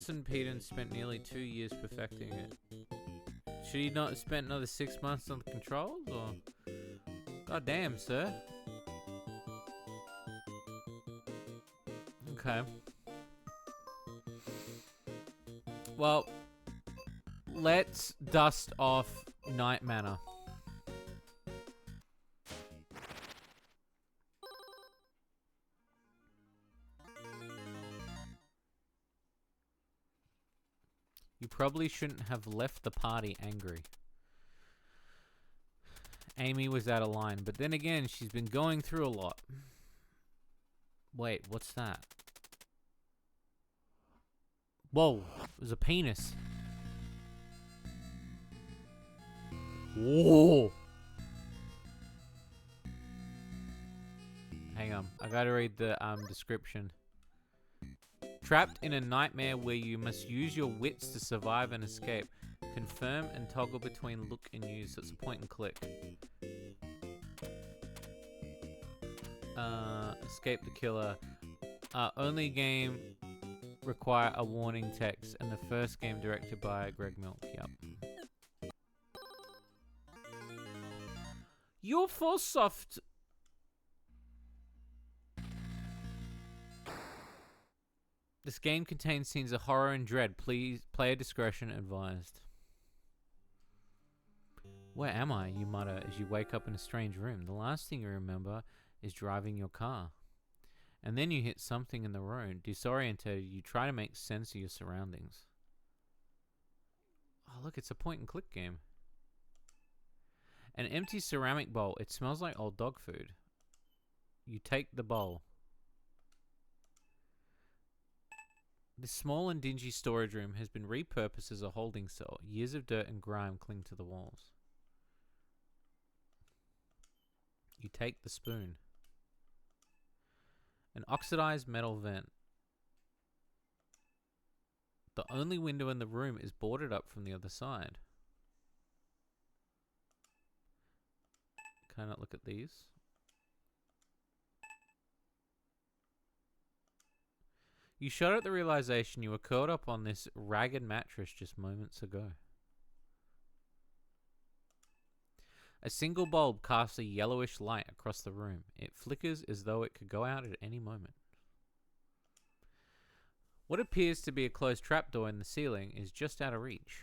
Johnson Peden spent nearly 2 years perfecting it. Should he not have spent another 6 months on the controls, or? God damn, sir. Okay. Well, let's dust off Night Manor. You probably shouldn't have left the party angry. Amy was out of line, but then again, she's been going through a lot. Wait, what's that? Whoa, it was a penis. Whoa. Hang on, I gotta read the description. Trapped in a nightmare where you must use your wits to survive and escape. Confirm and toggle between look and use. So it's a point and click. Escape the killer. Only game require a warning text, and the first game directed by Greg Milk. Yep. UFO soft. This game contains scenes of horror and dread. Please, player discretion advised. Where am I? You mutter as you wake up in a strange room. The last thing you remember is driving your car. And then you hit something in the road. Disoriented, you try to make sense of your surroundings. Oh, look, it's a point and click game. An empty ceramic bowl. It smells like old dog food. You take the bowl. This small and dingy storage room has been repurposed as a holding cell. Years of dirt and grime cling to the walls. You take the spoon. An oxidized metal vent. The only window in the room is boarded up from the other side. Can I not look at these? You shudder at the realization you were curled up on this ragged mattress just moments ago. A single bulb casts a yellowish light across the room. It flickers as though it could go out at any moment. What appears to be a closed trapdoor in the ceiling is just out of reach.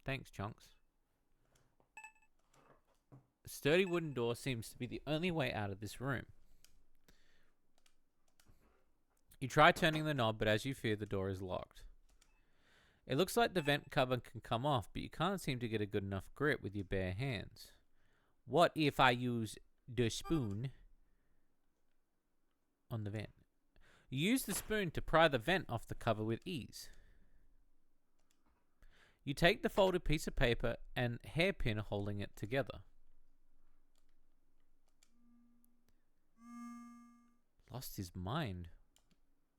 Thanks, Chunks. A sturdy wooden door seems to be the only way out of this room. You try turning the knob, but as you fear, the door is locked. It looks like the vent cover can come off, but you can't seem to get a good enough grip with your bare hands. What if I use the spoon on the vent? You use the spoon to pry the vent off the cover with ease. You take the folded piece of paper and hairpin holding it together. Lost his mind.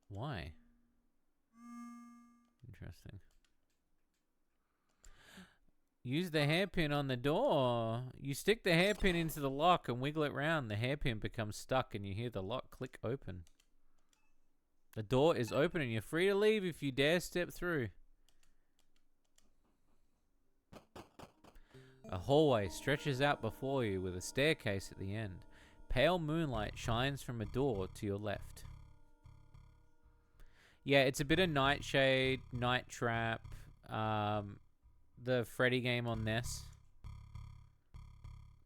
Why? Interesting. Use the hairpin on the door. You stick the hairpin into the lock and wiggle it round. The hairpin becomes stuck and you hear the lock click open. The door is open and you're free to leave if you dare step through. A hallway stretches out before you with a staircase at the end. Pale moonlight shines from a door to your left. Yeah, it's a bit of Nightshade, Night Trap, the Freddy game on NES.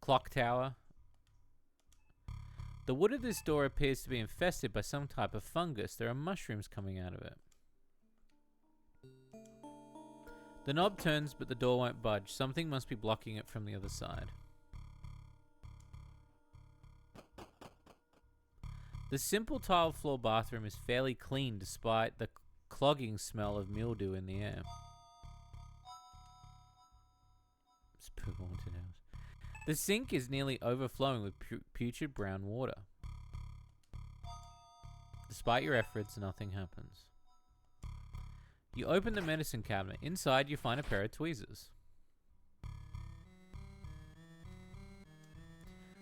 Clock Tower. The wood of this door appears to be infested by some type of fungus. There are mushrooms coming out of it. The knob turns, but the door won't budge. Something must be blocking it from the other side. The simple tile floor bathroom is fairly clean despite the clogging smell of mildew in the air. Spook haunted house. The sink is nearly overflowing with putrid brown water. Despite your efforts, nothing happens. You open the medicine cabinet. Inside, you find a pair of tweezers.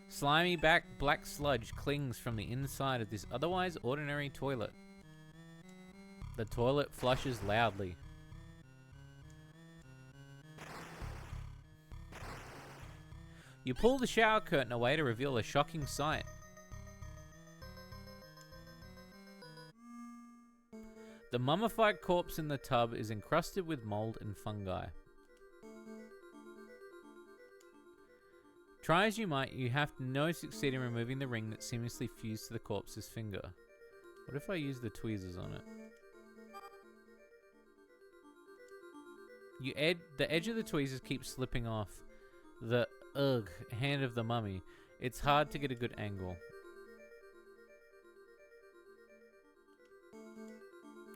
Slimy black sludge clings from the inside of this otherwise ordinary toilet. The toilet flushes loudly. You pull the shower curtain away to reveal a shocking sight. The mummified corpse in the tub is encrusted with mold and fungi. Try as you might, you have no succeed in removing the ring that seamlessly fused to the corpse's finger. What if I use the tweezers on it? The edge of the tweezers keeps slipping off the hand of the mummy. It's hard to get a good angle.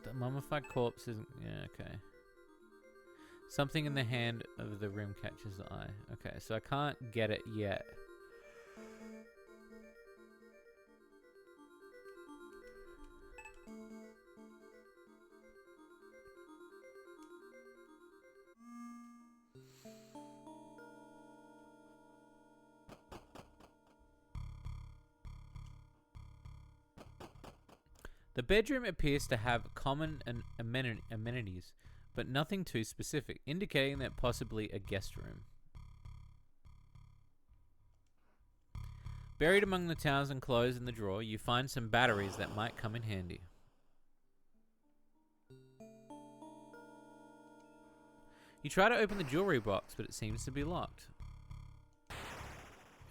The mummified corpse isn't... Yeah, okay. Something in the hand of the rim catches the eye. Okay, so I can't get it yet. The bedroom appears to have common amenities, but nothing too specific, indicating that possibly a guest room. Buried among the towels and clothes in the drawer, you find some batteries that might come in handy. You try to open the jewelry box, but it seems to be locked.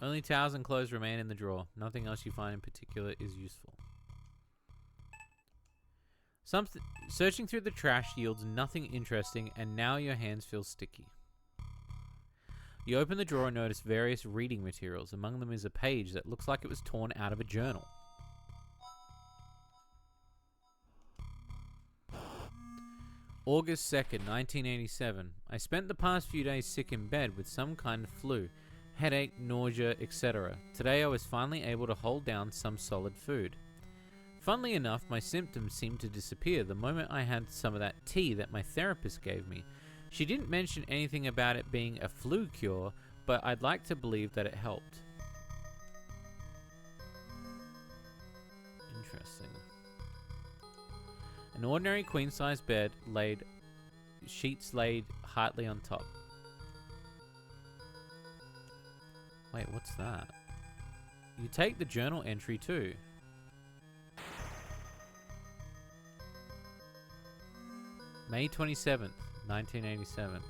Only towels and clothes remain in the drawer. Nothing else you find in particular is useful. Searching through the trash yields nothing interesting, and now your hands feel sticky. You open the drawer and notice various reading materials. Among them is a page that looks like it was torn out of a journal. August 2nd, 1987. I spent the past few days sick in bed with some kind of flu, headache, nausea, etc. Today I was finally able to hold down some solid food. Funnily enough, my symptoms seemed to disappear the moment I had some of that tea that my therapist gave me. She didn't mention anything about it being a flu cure, but I'd like to believe that it helped. Interesting. An ordinary queen-size bed sheets laid hardly on top. Wait, what's that? You take the journal entry too. May 27th, 1987.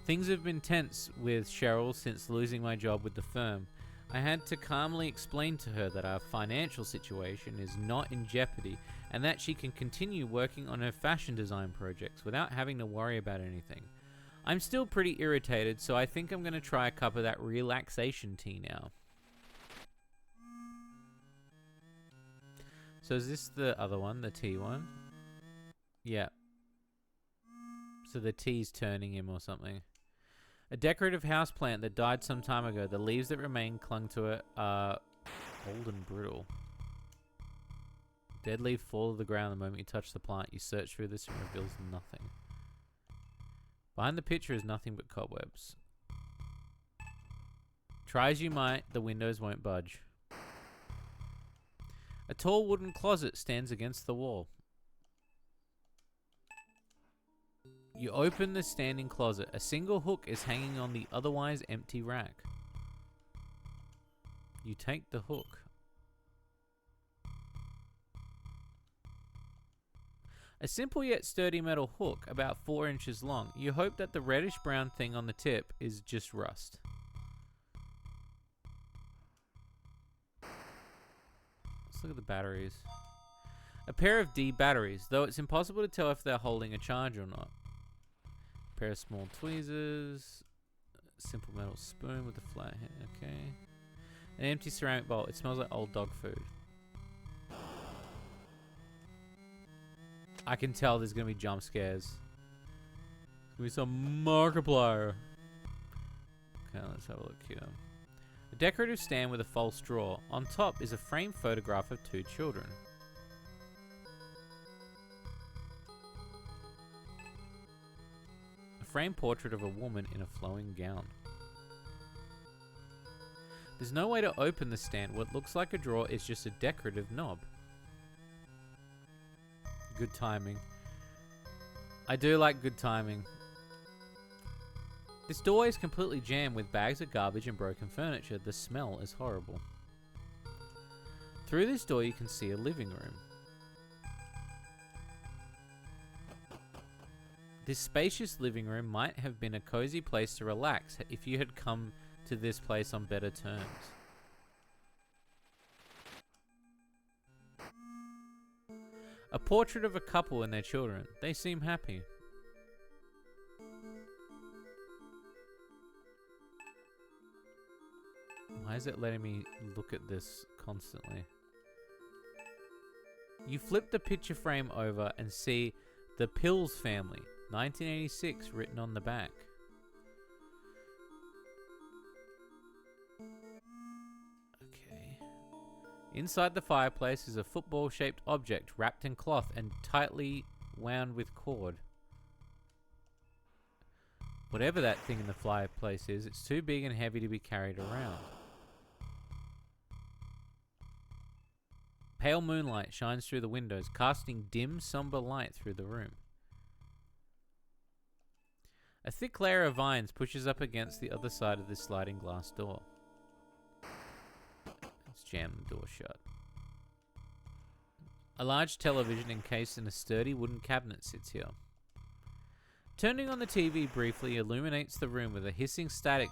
Things have been tense with Cheryl since losing my job with the firm. I had to calmly explain to her that our financial situation is not in jeopardy and that she can continue working on her fashion design projects without having to worry about anything. I'm still pretty irritated, so I think I'm going to try a cup of that relaxation tea now. So is this the other one, the tea one? Yeah. So the tea's turning him or something. A decorative houseplant that died some time ago. The leaves that remain clung to it are old and brittle. Dead leaf fall to the ground the moment you touch the plant. You search through this and it reveals nothing. Behind the picture is nothing but cobwebs. Try as you might, the windows won't budge. A tall wooden closet stands against the wall. You open the standing closet. A single hook is hanging on the otherwise empty rack. You take the hook. A simple yet sturdy metal hook, about 4 inches long. You hope that the reddish-brown thing on the tip is just rust. Let's look at the batteries. A pair of D batteries, though it's impossible to tell if they're holding a charge or not. A pair of small tweezers. A simple metal spoon with a flat head. Okay. An empty ceramic bowl. It smells like old dog food. I can tell there's going to be jump scares. There's going to be some Markiplier. Okay, let's have a look here. A decorative stand with a false drawer. On top is a framed photograph of 2 children. A framed portrait of a woman in a flowing gown. There's no way to open the stand. What looks like a drawer is just a decorative knob. Good timing. I do like good timing. This doorway is completely jammed with bags of garbage and broken furniture. The smell is horrible. Through this door you can see a living room. This spacious living room might have been a cozy place to relax if you had come to this place on better terms. A portrait of a couple and their children. They seem happy. Why is it letting me look at this constantly? You flip the picture frame over and see the Pills family, 1986, written on the back. Okay. Inside the fireplace is a football-shaped object wrapped in cloth and tightly wound with cord. Whatever that thing in the fireplace is, it's too big and heavy to be carried around. Pale moonlight shines through the windows, casting dim, somber light through the room. A thick layer of vines pushes up against the other side of this sliding glass door. Let's jam the door shut. A large television encased in a sturdy wooden cabinet sits here. Turning on the TV briefly illuminates the room with a hissing static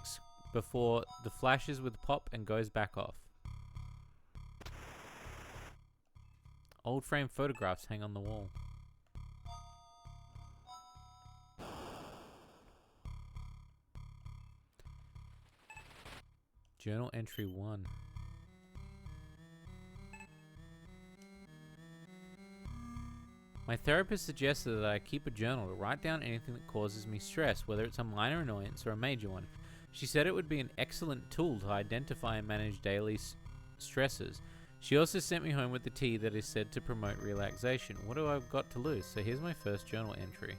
before the flashes with pop and goes back off. Old frame photographs hang on the wall. Journal entry 1. My therapist suggested that I keep a journal to write down anything that causes me stress, whether it's a minor annoyance or a major one. She said it would be an excellent tool to identify and manage daily stresses. She also sent me home with the tea that is said to promote relaxation. What do I got to lose? So here's my first journal entry.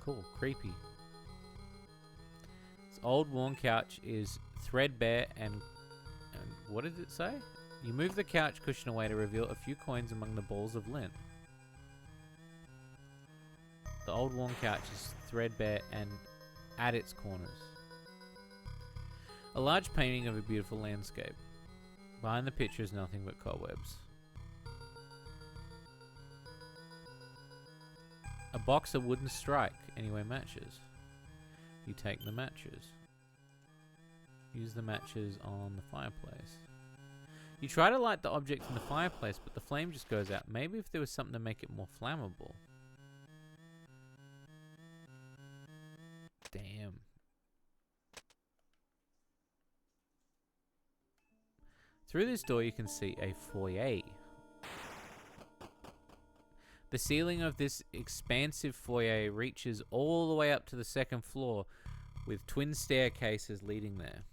Cool, creepy. This old worn couch is threadbare and what did it say? You move the couch cushion away to reveal a few coins among the balls of lint. The old worn couch is threadbare and at its corners. A large painting of a beautiful landscape. Behind the picture is nothing but cobwebs. A box of wooden strike. Anyway, matches. You take the matches. Use the matches on the fireplace. You try to light the object in the fireplace, but the flame just goes out. Maybe if there was something to make it more flammable. Damn. Through this door you can see a foyer. The ceiling of this expansive foyer reaches all the way up to the second floor, with twin staircases leading there.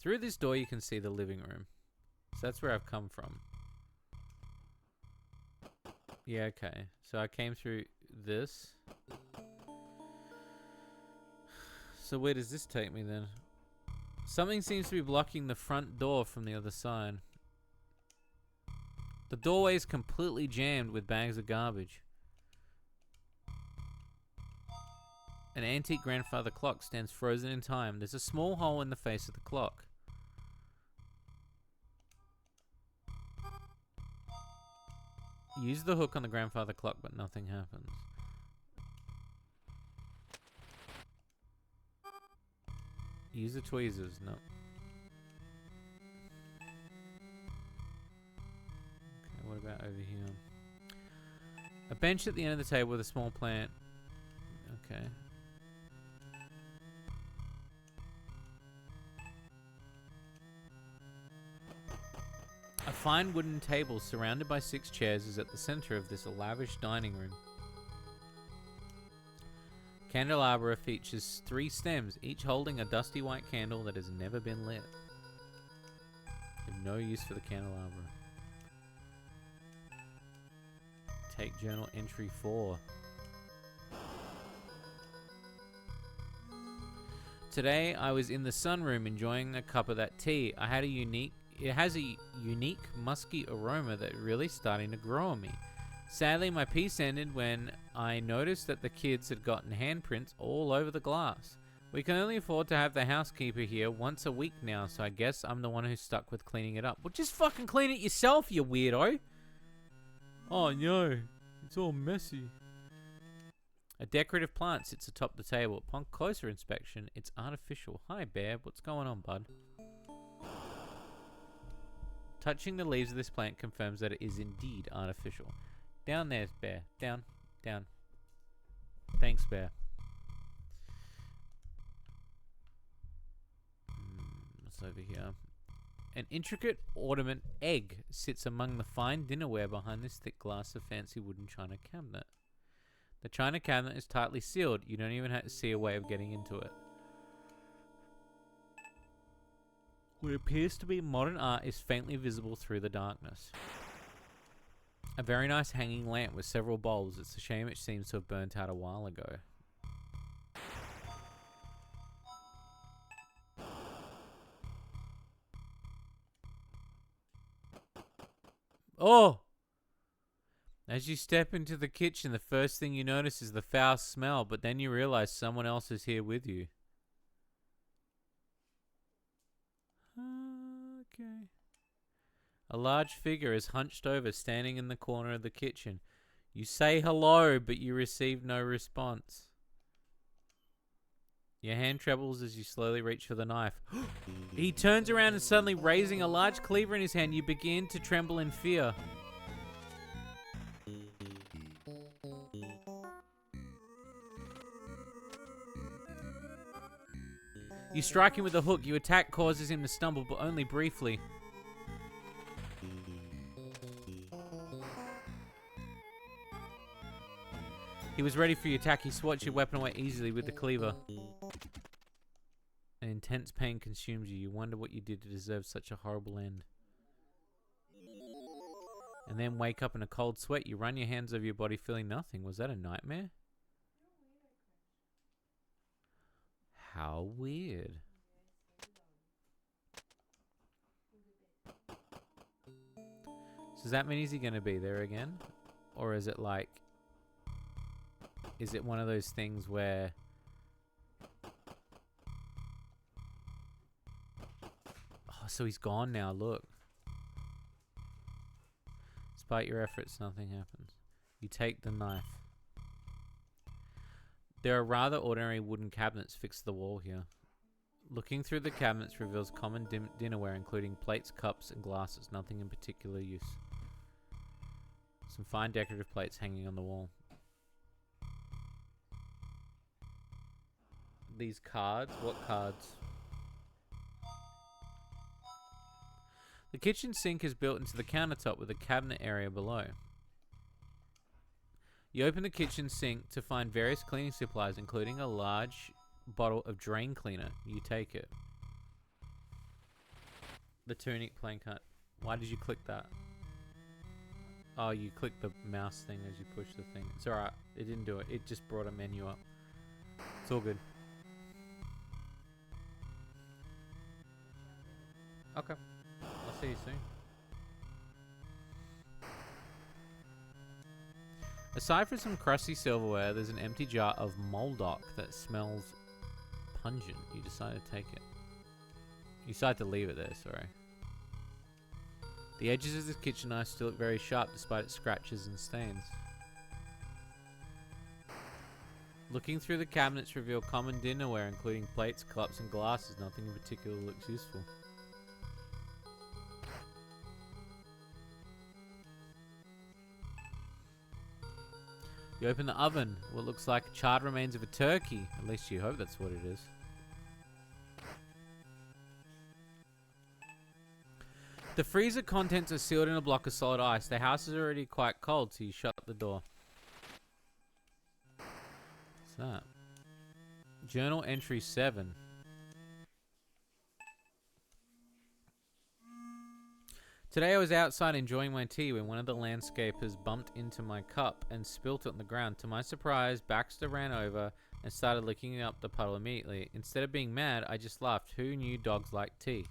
Through this door you can see the living room. So that's where I've come from. Yeah, okay. So I came through this. So where does this take me then? Something seems to be blocking the front door from the other side. The doorway is completely jammed with bags of garbage. An antique grandfather clock stands frozen in time. There's a small hole in the face of the clock. Use the hook on the grandfather clock, but nothing happens. Use the tweezers. No. Okay, what about over here? A bench at the end of the table with a small plant. Okay. A fine wooden table surrounded by 6 chairs is at the center of this lavish dining room. Candelabra features 3 stems, each holding a dusty white candle that has never been lit. You have no use for the candelabra. Take journal entry 4. Today I was in the sunroom enjoying a cup of that tea. I had a unique it has a unique musky aroma that really starting to grow on me. Sadly, my piece ended when I noticed that the kids had gotten handprints all over the glass. We can only afford to have the housekeeper here once a week now, so I guess I'm the one who's stuck with cleaning it up. Well, just fucking clean it yourself, you weirdo. Oh no, it's all messy. A decorative plant sits atop the table. Upon closer inspection, it's artificial. Hi, Bear. What's going on, bud? Touching the leaves of this plant confirms that it is indeed artificial. Down there, Bear. Down. Down. Thanks, Bear. What's over here? An intricate ornament egg sits among the fine dinnerware behind this thick glass of fancy wooden china cabinet. The china cabinet is tightly sealed. You don't even have to see a way of getting into it. What appears to be modern art is faintly visible through the darkness. A very nice hanging lamp with several bulbs. It's a shame it seems to have burnt out a while ago. Oh! As you step into the kitchen, the first thing you notice is the foul smell, but then you realize someone else is here with you. Okay. A large figure is hunched over, standing in the corner of the kitchen. You say hello, but you receive no response. Your hand trembles as you slowly reach for the knife. He turns around and suddenly, raising a large cleaver in his hand, you begin to tremble in fear. You strike him with a hook. Your attack causes him to stumble, but only briefly. He was ready for your attack. He swats your weapon away easily with the cleaver. An intense pain consumes you. You wonder what you did to deserve such a horrible end. And then wake up in a cold sweat. You run your hands over your body, feeling nothing. Was that a nightmare? How weird. So does that mean is he going to be there again? Or is it like... Is it one of those things where... Oh, so he's gone now, look. Despite your efforts, nothing happens. You take the knife. There are rather ordinary wooden cabinets fixed to the wall here. Looking through the cabinets reveals common dinnerware, including plates, cups, and glasses. Nothing in particular use. Some fine decorative plates hanging on the wall. These cards? What cards? The kitchen sink is built into the countertop with a cabinet area below. You open the kitchen sink to find various cleaning supplies, including a large bottle of drain cleaner. You take it. The tunic plain cut. Why did you click that? Oh, you clicked the mouse thing as you push the thing. It's alright. It didn't do it. It just brought a menu up. It's all good. Okay. I'll see you soon. Aside from some crusty silverware, there's an empty jar of moldock that smells pungent. You decide to take it. You decide to leave it there, sorry. The edges of the kitchen knife still look very sharp despite its scratches and stains. Looking through the cabinets reveal common dinnerware, including plates, cups, and glasses. Nothing in particular looks useful. You open the oven. What looks like charred remains of a turkey. At least you hope that's what it is. The freezer contents are sealed in a block of solid ice. The house is already quite cold, so you shut the door. What's that? Journal entry 7. Today I was outside enjoying my tea when one of the landscapers bumped into my cup and spilt it on the ground. To my surprise, Baxter ran over and started licking up the puddle immediately. Instead of being mad, I just laughed. Who knew dogs like tea?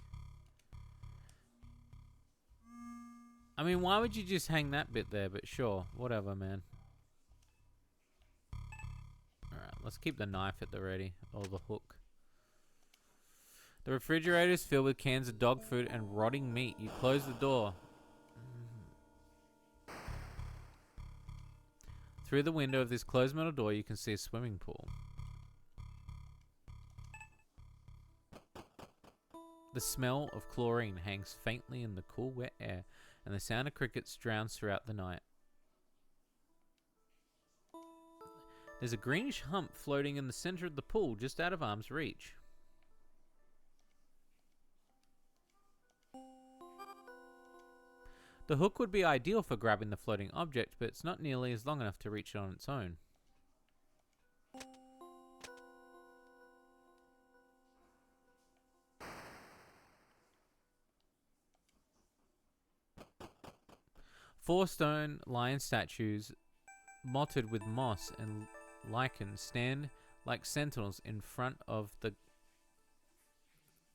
I mean, why would you just hang that bit there? But sure, whatever, man. Alright, let's keep the knife at the ready. Or the hook. The refrigerator is filled with cans of dog food and rotting meat. You close the door. Through the window of this closed metal door, you can see a swimming pool. The smell of chlorine hangs faintly in the cool, wet air, and the sound of crickets drowns throughout the night. There's a greenish hump floating in the center of the pool, just out of arm's reach. The hook would be ideal for grabbing the floating object, but it's not nearly as long enough to reach it on its own. Four stone lion statues, mottled with moss and lichen, stand like sentinels in front of the...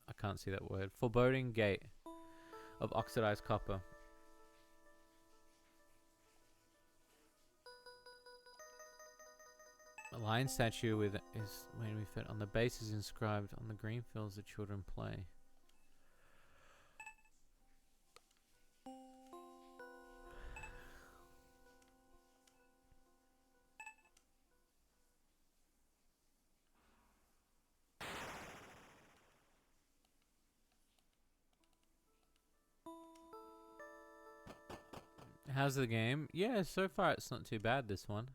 I can't see that word. Foreboding gate of oxidized copper. A lion statue with is made to be fed. On the base is inscribed, "On the green fields the children play." How's the game? Yeah, so far it's not too bad, this one.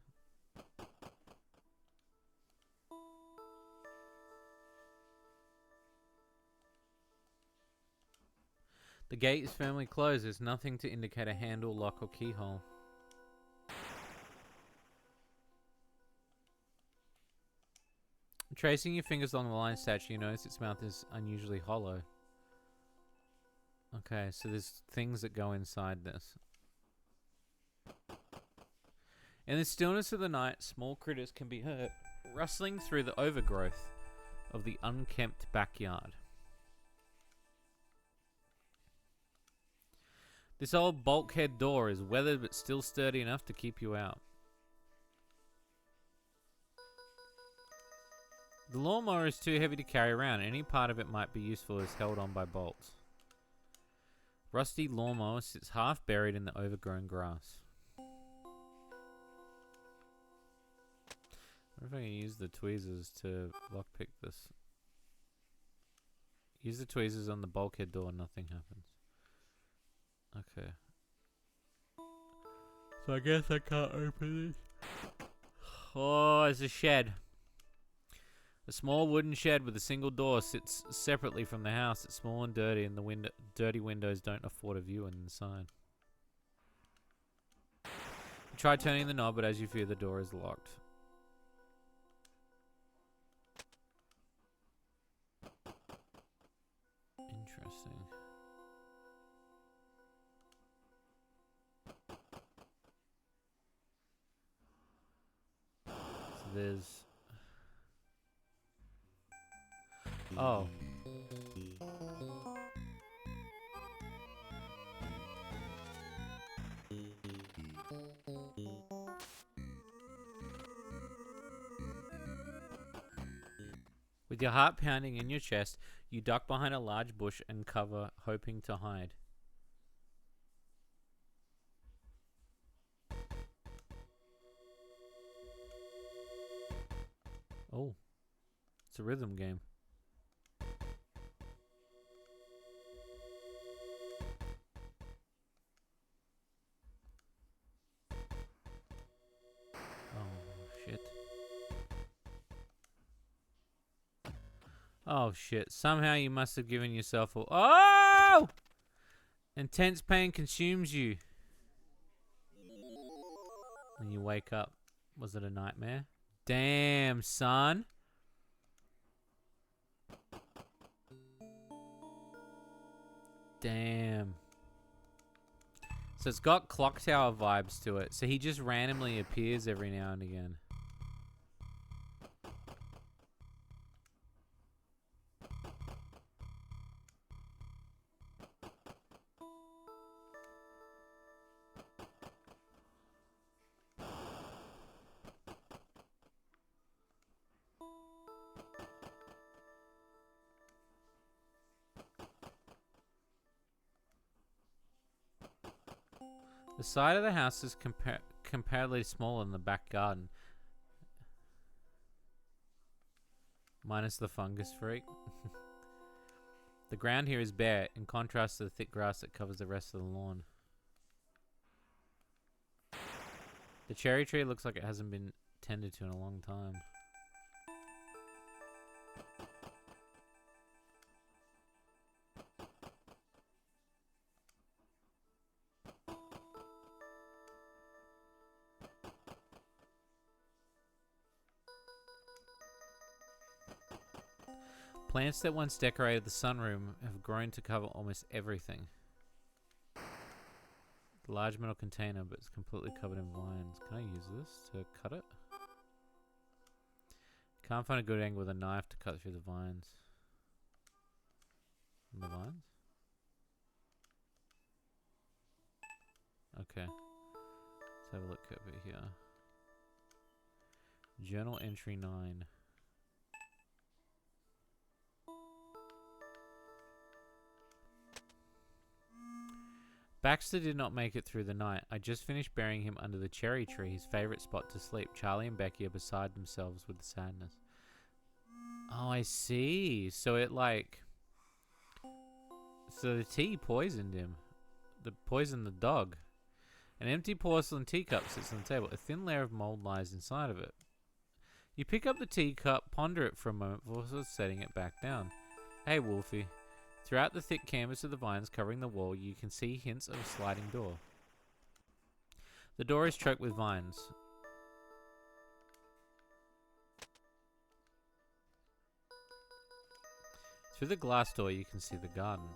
The gate is firmly closed. There's nothing to indicate a handle, lock, or keyhole. Tracing your fingers along the lion statue, you notice its mouth is unusually hollow. Okay, so there's things that go inside this. In the stillness of the night, small critters can be heard rustling through the overgrowth of the unkempt backyard. This old bulkhead door is weathered but still sturdy enough to keep you out. The lawnmower is too heavy to carry around. Any part of it might be useful as held on by bolts. Rusty lawnmower sits half buried in the overgrown grass. I wonder if I can use the tweezers to lockpick this. Use the tweezers on the bulkhead door and nothing happens. Okay. So I guess I can't open this. Oh, it's a shed. A small wooden shed with a single door sits separately from the house. It's small and dirty, and the dirty windows don't afford a view inside. You try turning the knob, but as you fear, the door is locked. Interesting. So there's... Oh. With your heart pounding in your chest, you duck behind a large bush and cover, hoping to hide. Oh. It's a rhythm game. Oh shit. Somehow you must have given yourself a... Oh! Intense pain consumes you. And you wake up. Was it a nightmare? Damn, son. Damn. So it's got clock tower vibes to it. So he just randomly appears every now and again. The side of the house is comparatively smaller than the back garden. Minus the fungus freak. The ground here is bare, in contrast to the thick grass that covers the rest of the lawn. The cherry tree looks like it hasn't been tended to in a long time. Plants that once decorated the sunroom have grown to cover almost everything. The large metal container, but it's completely covered in vines. Can I use this to cut it? Can't find a good angle with a knife to cut through the vines. The vines? Okay. Let's have a look over here. Journal entry 9. Baxter did not make it through the night. I just finished burying him under the cherry tree, his favorite spot to sleep. Charlie and Becky are beside themselves with the sadness. Oh, I see. So it like... So the tea poisoned him. Poisoned the dog. An empty porcelain teacup sits on the table. A thin layer of mold lies inside of it. You pick up the teacup, ponder it for a moment before setting it back down. Hey, Wolfie. Throughout the thick canvas of the vines covering the wall, you can see hints of a sliding door. The door is choked with vines. Through the glass door, you can see the garden.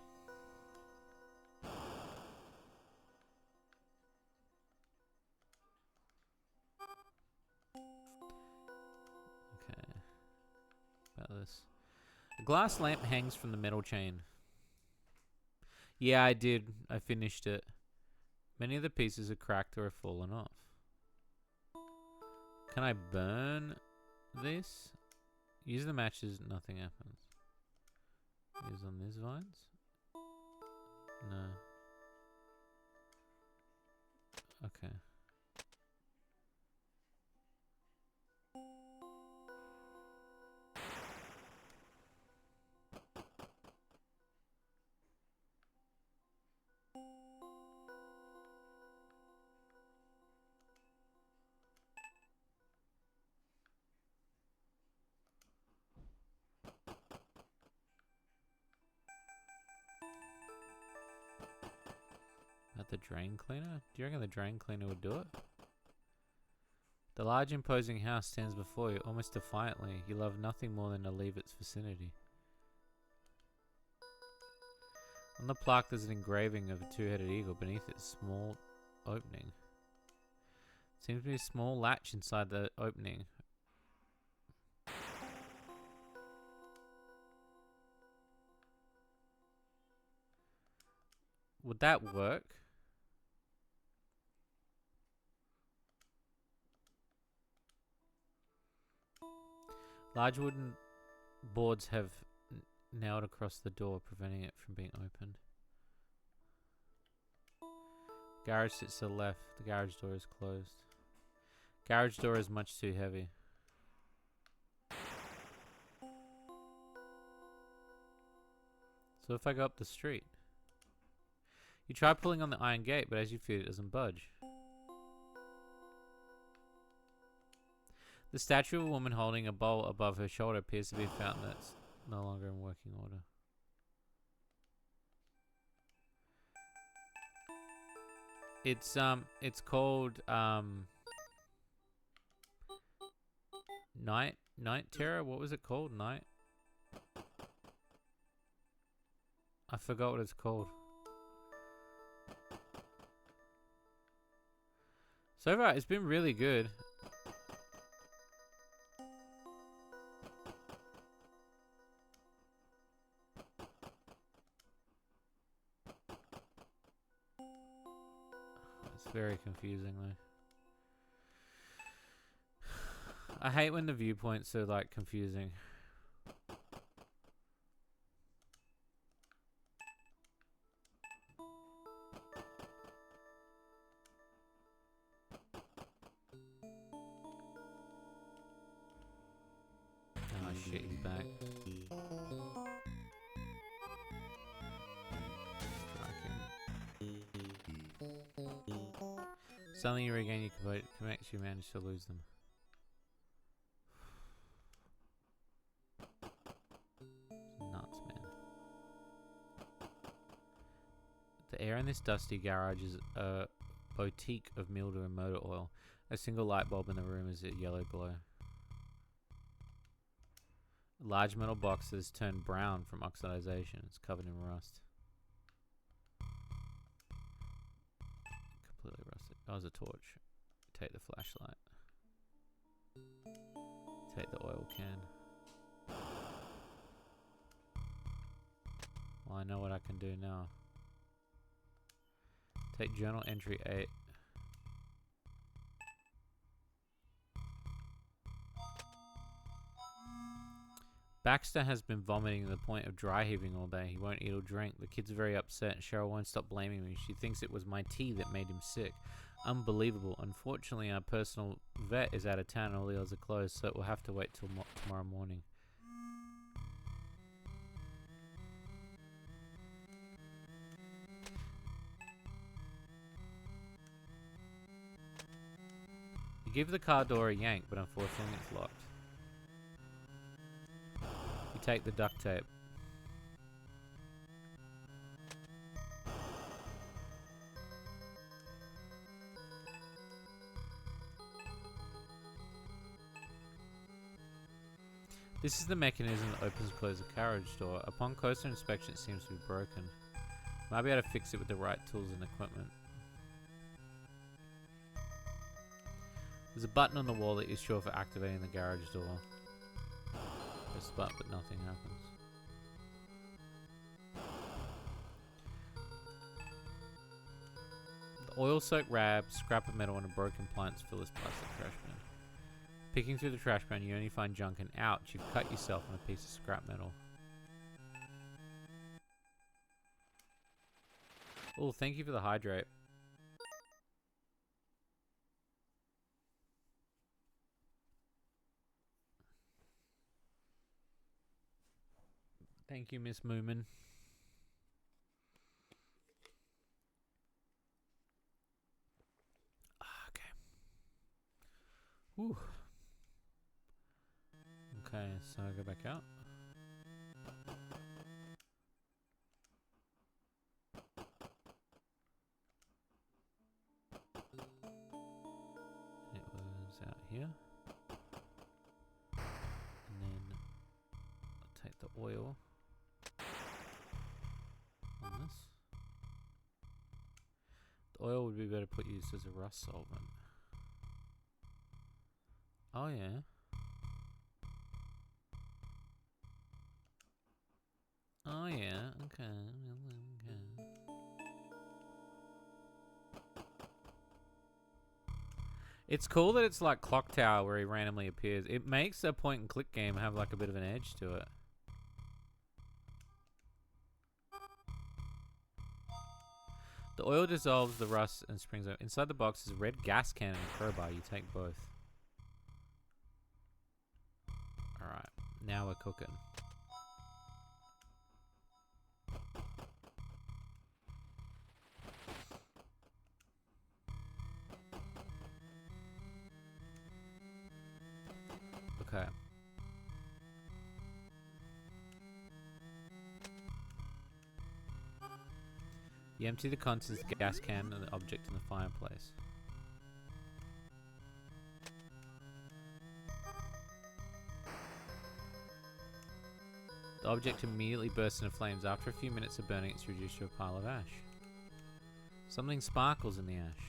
Okay. About this. A glass lamp hangs from the metal chain. Yeah, I did. I finished it. Many of the pieces are cracked or have fallen off. Can I burn this? Use the matches, nothing happens. Use on these vines? No. Okay. At the drain cleaner? Do you reckon the drain cleaner would do it? The large imposing house stands before you, almost defiantly. You love nothing more than to leave its vicinity. On the plaque there's an engraving of a two-headed eagle. Beneath it, a small opening. Seems to be a small latch inside the opening. Would that work? Large wooden boards have nailed across the door, preventing it from being opened. Garage sits to the left. The garage door is closed. Garage door is much too heavy. So if I go up the street? You try pulling on the iron gate, but as you feel it doesn't budge. The statue of a woman holding a bowl above her shoulder appears to be a fountain that's no longer in working order. It's called Night Terror. What was it called? Night. I forgot what it's called. So far, it's been really good. It's very confusing though. I hate when the viewpoints are like confusing. attack. Suddenly you regain your connects, you manage to lose them. It's nuts, man. The air in this dusty garage is a boutique of mildew and motor oil. A single light bulb in the room is a yellow glow. A large metal box that has turned brown from oxidization. It's covered in rust. Completely rusted. Oh, there's a torch. Take the flashlight. Take the oil can. Well, I know what I can do now. Take journal entry 8. Baxter has been vomiting to the point of dry heaving all day. He won't eat or drink. The kid's very upset. Cheryl won't stop blaming me. She thinks it was my tea that made him sick. Unbelievable. Unfortunately, our personal vet is out of town and all the others are closed, so it will have to wait till tomorrow morning. You give the car door a yank, but unfortunately it's locked. You take the duct tape. This is the mechanism that opens and closes the carriage door. Upon closer inspection, it seems to be broken. Might be able to fix it with the right tools and equipment. There's a button on the wall that is sure for activating the garage door. Press the button, but nothing happens. The oil-soaked rag, scrap of metal, and a broken appliance fill this plastic trash bin. Picking through the trash bin, you only find junk and ouch, you've cut yourself on a piece of scrap metal. Oh, thank you for the hydrate. Thank you, Miss Moomin. Okay. Whew. Okay, so I go back out. It was out here. And then I'll take the oil on this. The oil would be better put used as a rust solvent. Oh yeah. Oh yeah, okay. It's cool that it's like Clock Tower where he randomly appears. It makes a point and click game have like a bit of an edge to it. The oil dissolves the rust and springs out. Inside the box is a red gas can and a crowbar. You take both. Alright, now we're cooking. Okay. You empty the contents of the gas can and the object in the fireplace. The object immediately bursts into flames. After a few minutes of burning, it's reduced to a pile of ash. Something sparkles in the ash.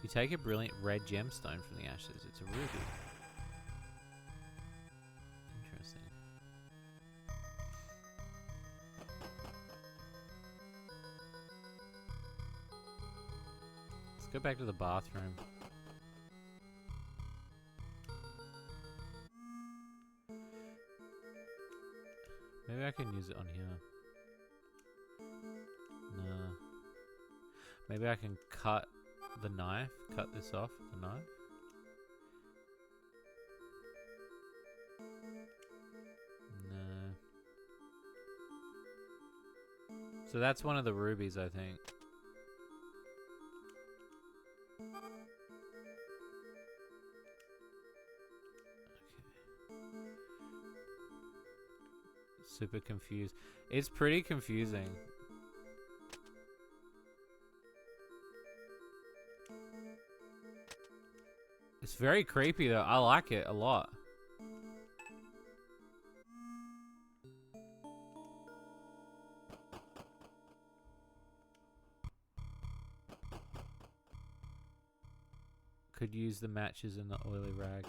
You take a brilliant red gemstone from the ashes. It's a ruby. Interesting. Let's go back to the bathroom. Maybe I can use it on here. No. Maybe I can cut the knife. Cut this off with the knife. So that's one of the rubies, I think. Super confused. It's pretty confusing. It's very creepy though. I like it a lot. Could use the matches and the oily rag.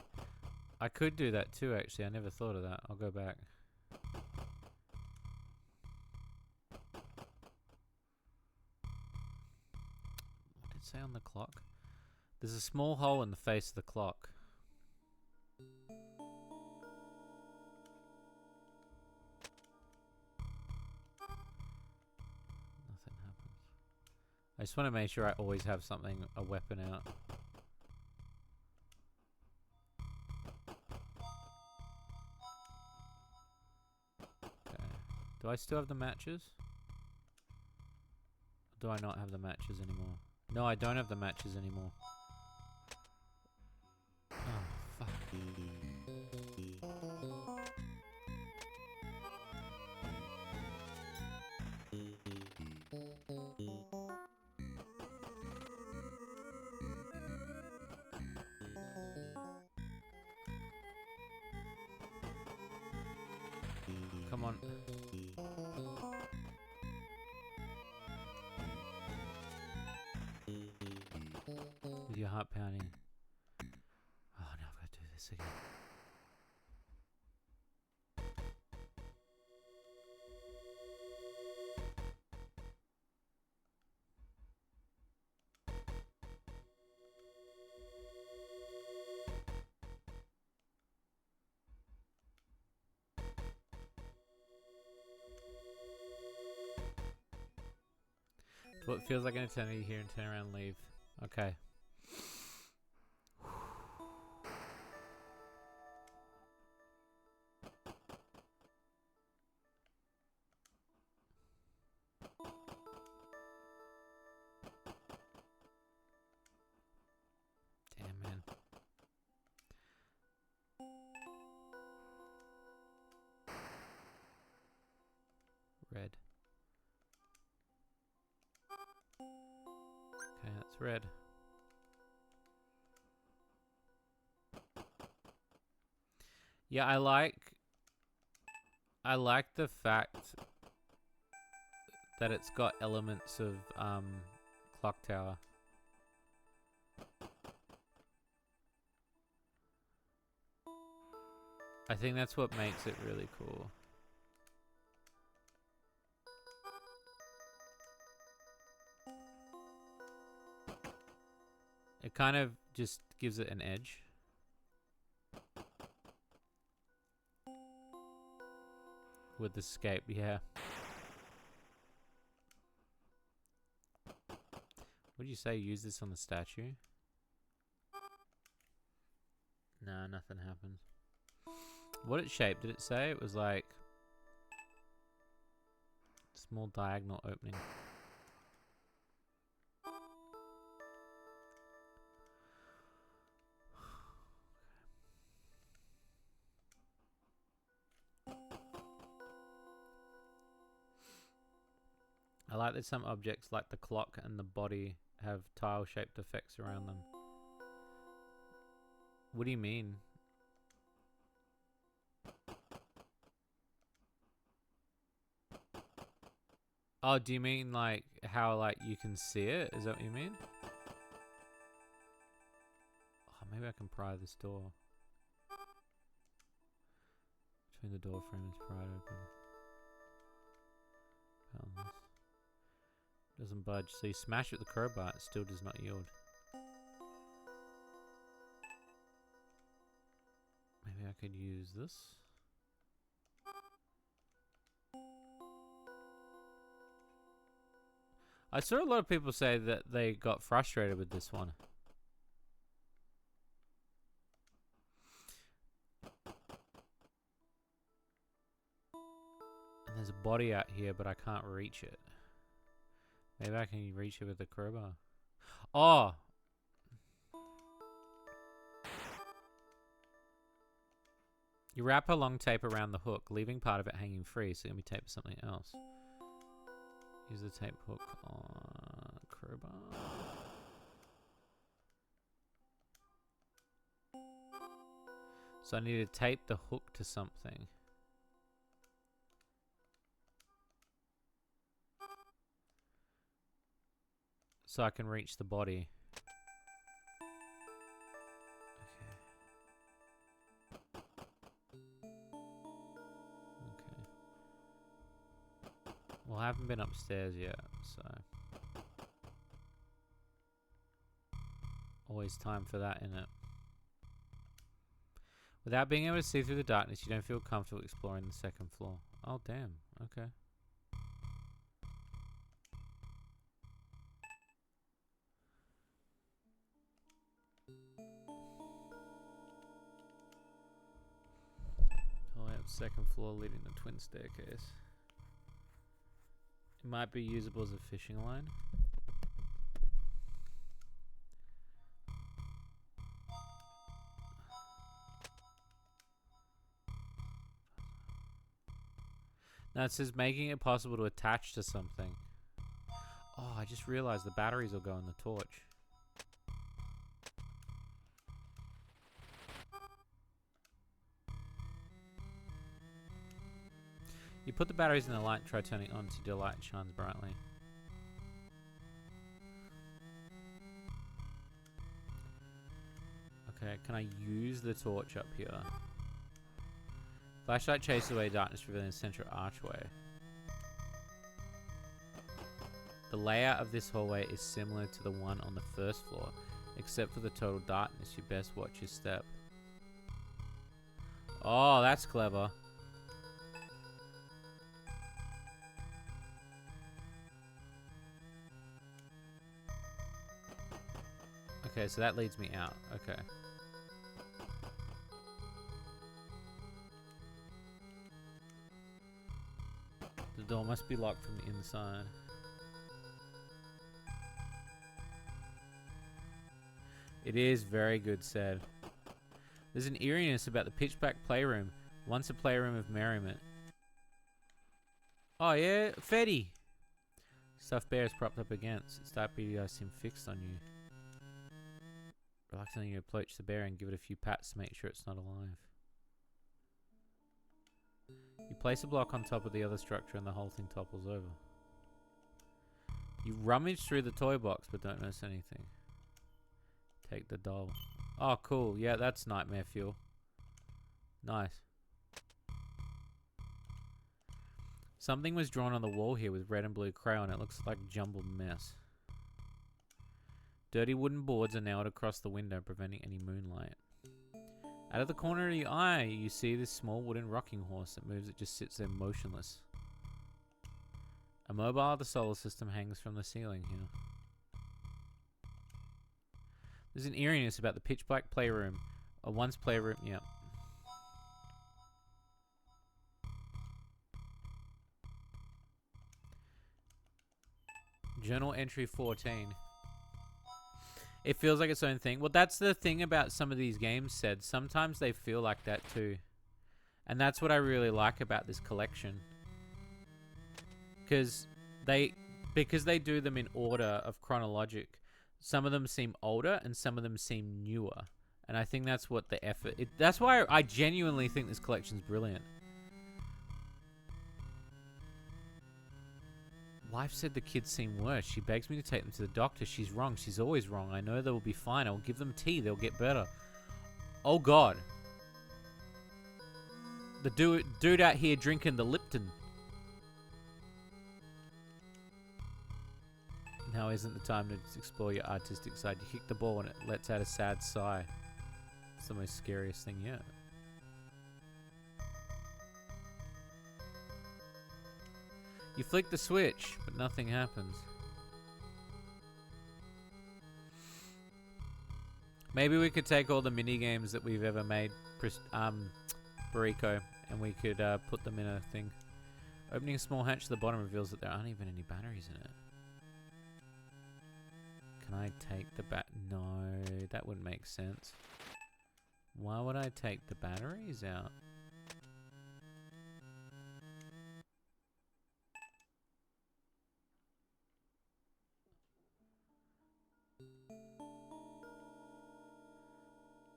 I could do that too, actually. I never thought of that. I'll go back. What did it say on the clock? There's a small hole in the face of the clock. Nothing happens. I just want to make sure I always have something, a weapon out. Okay. Do I still have the matches? Do I not have the matches anymore? No, I don't have the matches anymore. Oh, fuck. Come on. With your heart pounding. Oh, now I've got to do this again. Well, it feels like an eternity here and turn around and leave. Okay. Damn, man. Red. Okay, that's red. Yeah, I like the fact that it's got elements of clock tower. I think that's what makes it really cool. It kind of just gives it an edge. With the scape, yeah. What did you say? Use this on the statue? Nah, nothing happened. What shape did it say? It was like small diagonal opening. I like that some objects like the clock and the body have tile-shaped effects around them. What do you mean? Oh, do you mean like how like you can see it? Is that what you mean? Oh, maybe I can pry this door. Between the door frame is pried open. Doesn't budge. So you smash it with the crowbar, it still does not yield. Maybe I could use this. I saw a lot of people say that they got frustrated with this one. And there's a body out here, but I can't reach it. Maybe I can reach it with a crowbar. Oh! You wrap a long tape around the hook, leaving part of it hanging free, so it can be taped to something else. Use the tape hook on crowbar. So I need to tape the hook to something. So I can reach the body. Okay. Well, I haven't been upstairs yet, so... Always time for that, innit? Without being able to see through the darkness, you don't feel comfortable exploring the second floor. Oh, damn. Okay. Oh, I have second floor leading to twin staircase. It might be usable as a fishing line. Now it says making it possible to attach to something. Oh, I just realized the batteries will go in the torch. You put the batteries in the light and try turning on until the light shines brightly. Okay, can I use the torch up here? Flashlight chases away darkness, revealing a central archway. The layout of this hallway is similar to the one on the first floor, except for the total darkness. You best watch your step. Oh, that's clever. Okay, so that leads me out. Okay. The door must be locked from the inside. It is very good said. There's an eeriness about the pitch-black playroom, once a playroom of merriment. Oh yeah, Fetty! Stuffed bear is propped up against. Its dark beady eyes seem fixed on you. Reluctantly you approach the bear and give it a few pats to make sure it's not alive. You place a block on top of the other structure and the whole thing topples over. You rummage through the toy box but don't notice anything. Take the doll. Oh, cool. Yeah, that's nightmare fuel. Nice. Something was drawn on the wall here with red and blue crayon. It looks like a jumbled mess. Dirty wooden boards are nailed across the window, preventing any moonlight. Out of the corner of your eye, you see this small wooden rocking horse that moves. It just sits there motionless. A mobile of the solar system hangs from the ceiling here. There's an eeriness about the pitch black playroom. A once playroom, yep. Journal entry 14. It feels like its own thing. Well, that's the thing about some of these games said. Sometimes they feel like that too. And that's what I really like about this collection. Because they do them in order of chronologic. Some of them seem older and some of them seem newer. And I think that's what the effort... that's why I genuinely think this collection's brilliant. Wife said the kids seem worse. She begs me to take them to the doctor. She's wrong. She's always wrong. I know they will be fine. I'll give them tea. They'll get better. Oh, God. The dude out here drinking the Lipton. Now isn't the time to explore your artistic side. You kick the ball and it lets out a sad sigh. It's the most scariest thing yet. You flick the switch, but nothing happens. Maybe we could take all the mini games that we've ever made, Bariko, and we could put them in a thing. Opening a small hatch to the bottom reveals that there aren't even any batteries in it. Can I take the No, that wouldn't make sense. Why would I take the batteries out?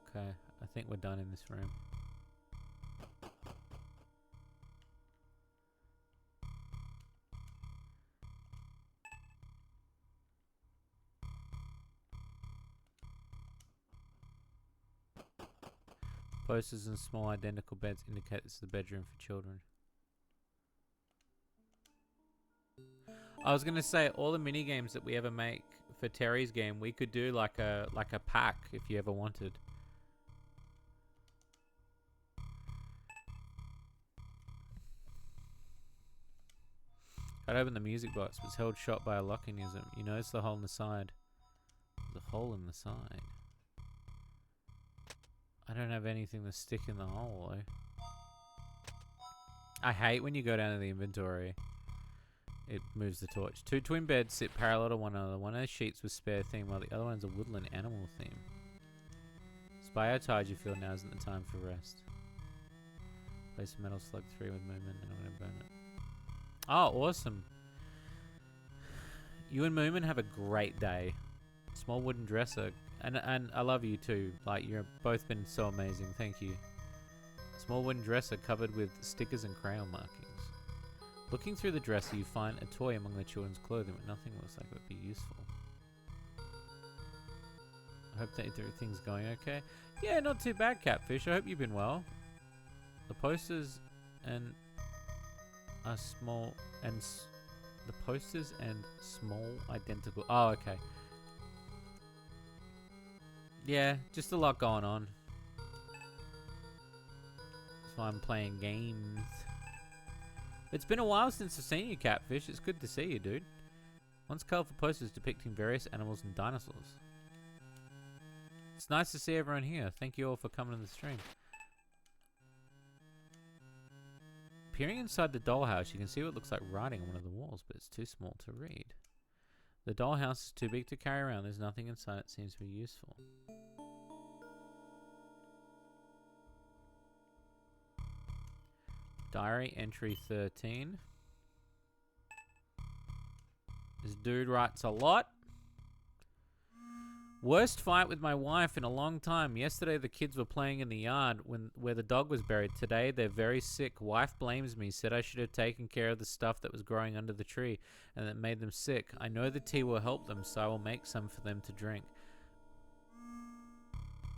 Okay, I think we're done in this room. Posters and small identical beds indicate this is the bedroom for children. I was gonna say all the mini games that we ever make for Terry's game, we could do like a pack if you ever wanted. I'd open the music box, was held shut by a locking mechanism. You notice the hole in the side. There's a hole in the side. I don't have anything to stick in the hole though. I hate when you go down to the inventory. It moves the torch. Two twin beds sit parallel to one another. One has sheets with spare theme, while the other one's a woodland animal theme. Despite how tired you feel, now isn't the time for rest. Place a metal slug 3 with movement, and I'm gonna burn it. Oh, awesome. You and Moomin have a great day. Small wooden dresser. And I love you too. Like, you've both been so amazing. Thank you. Small wooden dresser covered with stickers and crayon markings. Looking through the dresser, you find a toy among the children's clothing, but nothing looks like it would be useful. I hope that everything's going okay. Yeah, not too bad, Catfish. I hope you've been well. The posters and are small and the posters and small identical. Oh, okay. Yeah, just a lot going on. That's why I'm playing games. It's been a while since I've seen you, Catfish. It's good to see you, dude. Once colourful posters depicting various animals and dinosaurs. It's nice to see everyone here. Thank you all for coming to the stream. Peering inside the dollhouse, you can see what looks like writing on one of the walls, but it's too small to read. The dollhouse is too big to carry around. There's nothing inside it seems to be useful. Diary entry 13. This dude writes a lot. Worst fight with my wife in a long time. Yesterday the kids were playing in the yard where the dog was buried. Today they're very sick. Wife blames me. Said I should have taken care of the stuff that was growing under the tree and that made them sick. I know the tea will help them, so I will make some for them to drink.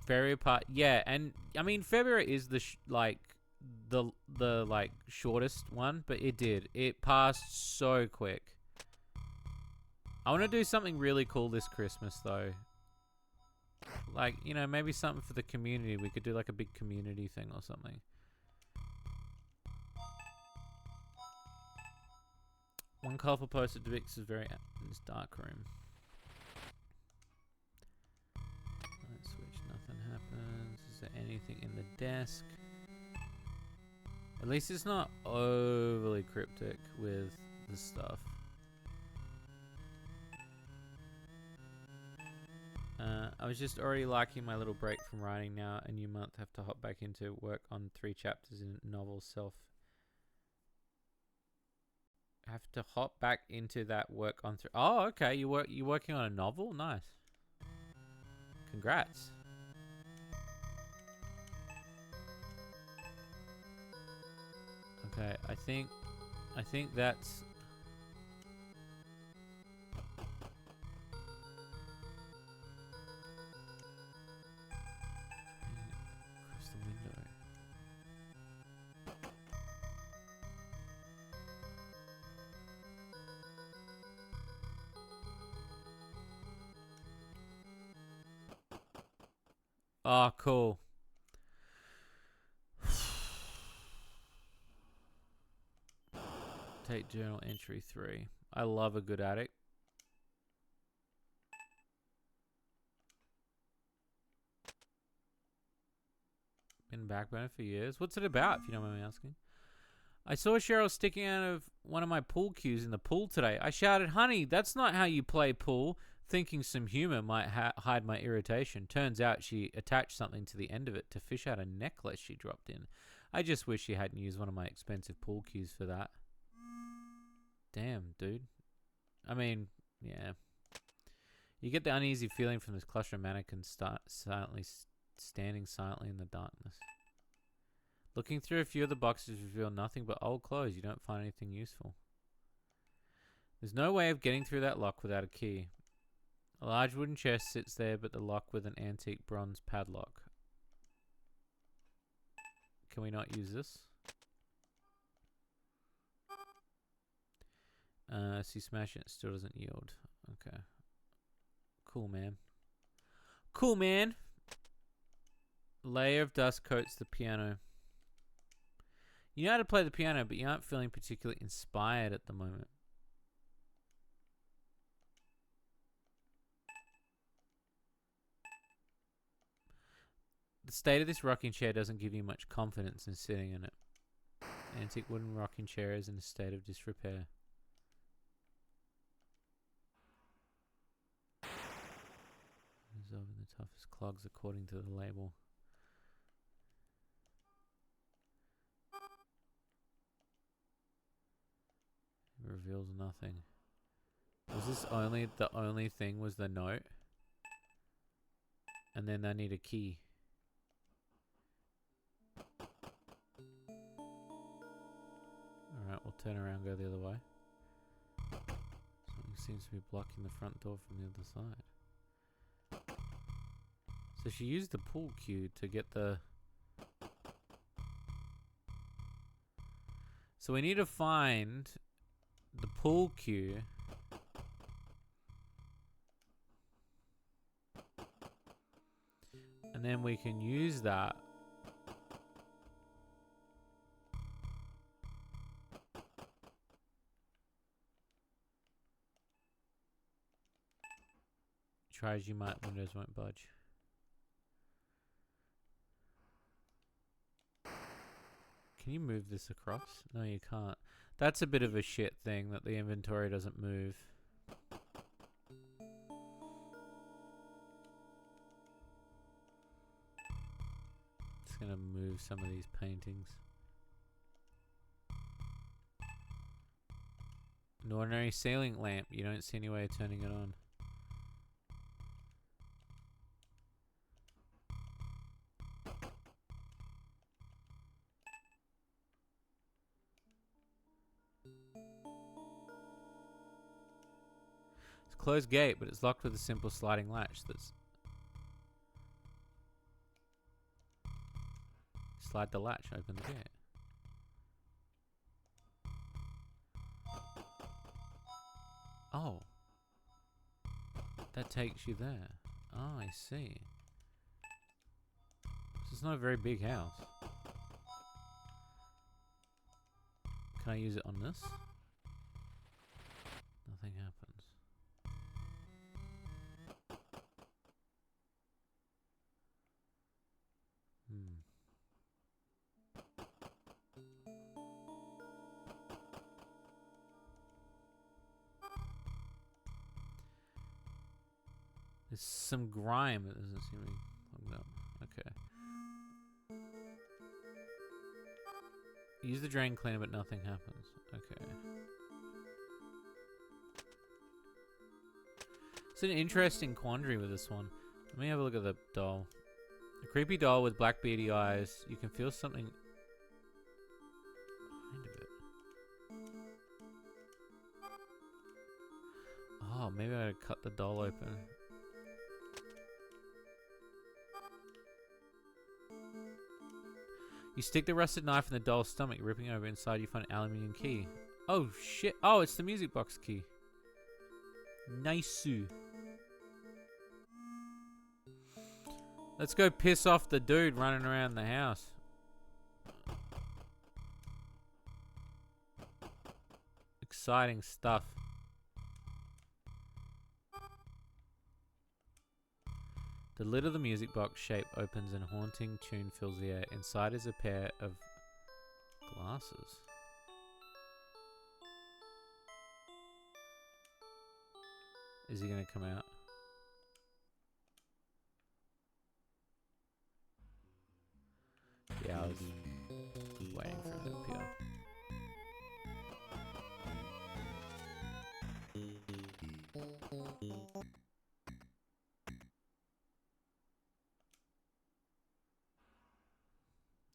February part. Yeah, and I mean February is the the shortest one, but it passed so quick. I want to do something really cool this Christmas though. Like, you know, maybe something for the community. We could do like a big community thing or something. One colourful poster depicts this very in this dark room. Light switch, nothing happens. Is there anything in the desk? At least it's not overly cryptic with the stuff. I was just already liking my little break from writing now. A new month, have to hop back into work on 3 chapters in novel self. Have to hop back into that work on 3. Oh, okay. You working on a novel? Nice. Congrats. Okay, I think that's. Across the window. Oh, cool. Take journal entry 3. I love a good attic. Been backburner for years. What's it about, if you don't mind me asking? I saw Cheryl sticking out of one of my pool cues in the pool today. I shouted, "Honey, that's not how you play pool. Thinking some humor might hide my irritation. Turns out she attached something to the end of it to fish out a necklace she dropped in. I just wish she hadn't used one of my expensive pool cues for that. Damn, dude. I mean, yeah. You get the uneasy feeling from this cluster of mannequins standing silently in the darkness. Looking through a few of the boxes reveal nothing but old clothes. You don't find anything useful. There's no way of getting through that lock without a key. A large wooden chest sits there, but the lock with an antique bronze padlock. Can we not use this? So you smash it, it still doesn't yield. Okay. Cool, man. Cool, man. Layer of dust coats the piano. You know how to play the piano, but you aren't feeling particularly inspired at the moment. The state of this rocking chair doesn't give you much confidence in sitting in it. The antique wooden rocking chair is in a state of disrepair. Resolving the toughest clogs according to the label. It reveals nothing. Was this the only thing was the note? And then I need a key. Alright, we'll turn around and go the other way. Something seems to be blocking the front door from the other side. So she used the pool cue to get the... So we need to find the pool cue. And then we can use that. Try as you might, windows won't budge. Can you move this across? No, you can't. That's a bit of a shit thing that the inventory doesn't move. Just gonna move some of these paintings. An ordinary ceiling lamp. You don't see any way of turning it on. Closed gate, but it's locked with a simple sliding latch. That's slide the latch, open the gate. Oh, that takes you there. Oh, I see. This is not a very big house. Can I use it on this? Nothing happens. There's some grime that doesn't seem to be plugged up. Okay. Use the drain cleaner, but nothing happens. Okay. It's an interesting quandary with this one. Let me have a look at the doll. A creepy doll with black beady eyes. You can feel something behind of it. Oh, maybe I gotta cut the doll open. You stick the rusted knife in the doll's stomach, ripping over inside. You find an aluminium key. Oh shit! Oh, it's the music box key. Nice. Let's go piss off the dude running around the house. Exciting stuff. The lid of the music box shape opens and a haunting tune fills the air. Inside is a pair of glasses. Is he going to come out? hours. Just waiting for him to appear.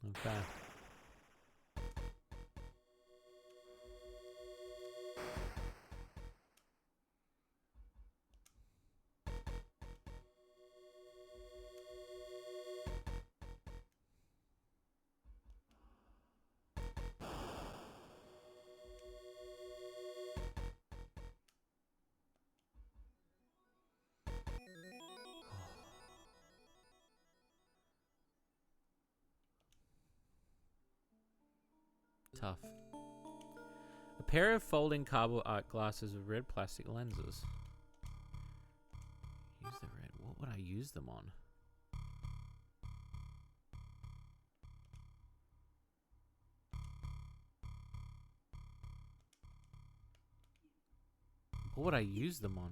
Okay. Tough. A pair of folding cardboard art glasses with red plastic lenses. Use the red. What would I use them on? What would I use them on?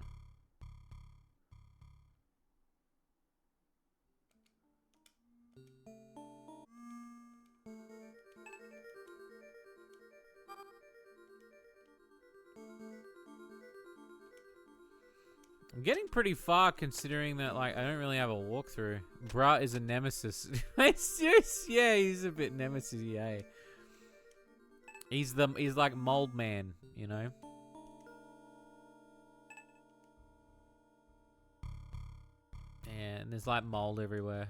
I'm getting pretty far considering that, like, I don't really have a walkthrough. Bruh is a nemesis. Yeah, he's a bit nemesis, yeah. He's like mold man, you know? And there's like mold everywhere.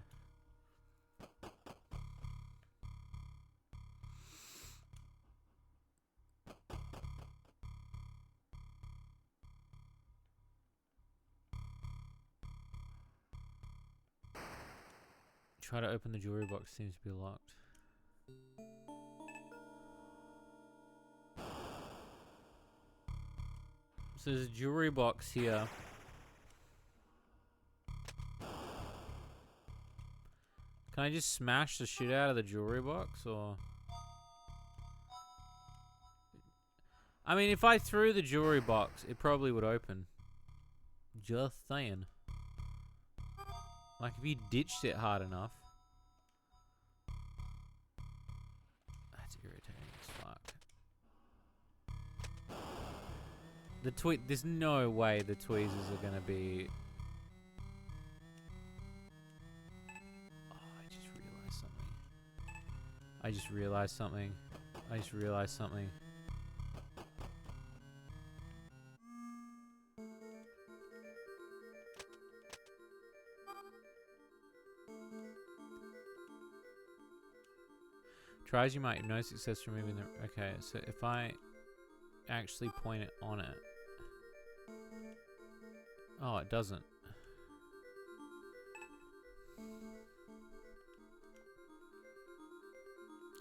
Try to open the jewelry box, seems to be locked. So there's a jewelry box here. Can I just smash the shit out of the jewelry box, or? I mean, if I threw the jewelry box, it probably would open. Just saying. Like, if you ditched it hard enough. That's irritating as fuck. There's no way the tweezers are gonna be... Oh, I just realized something. Try as you might, no success removing the... Okay, so if I actually point it on it... Oh, it doesn't.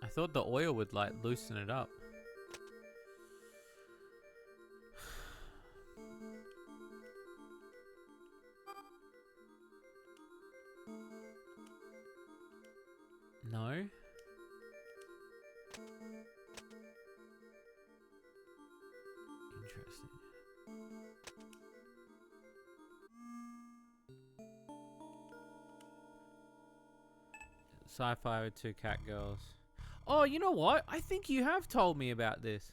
I thought the oil would, like, loosen it up. No? Interesting. Sci-fi with two cat girls. Oh, you know what? I think you have told me about this.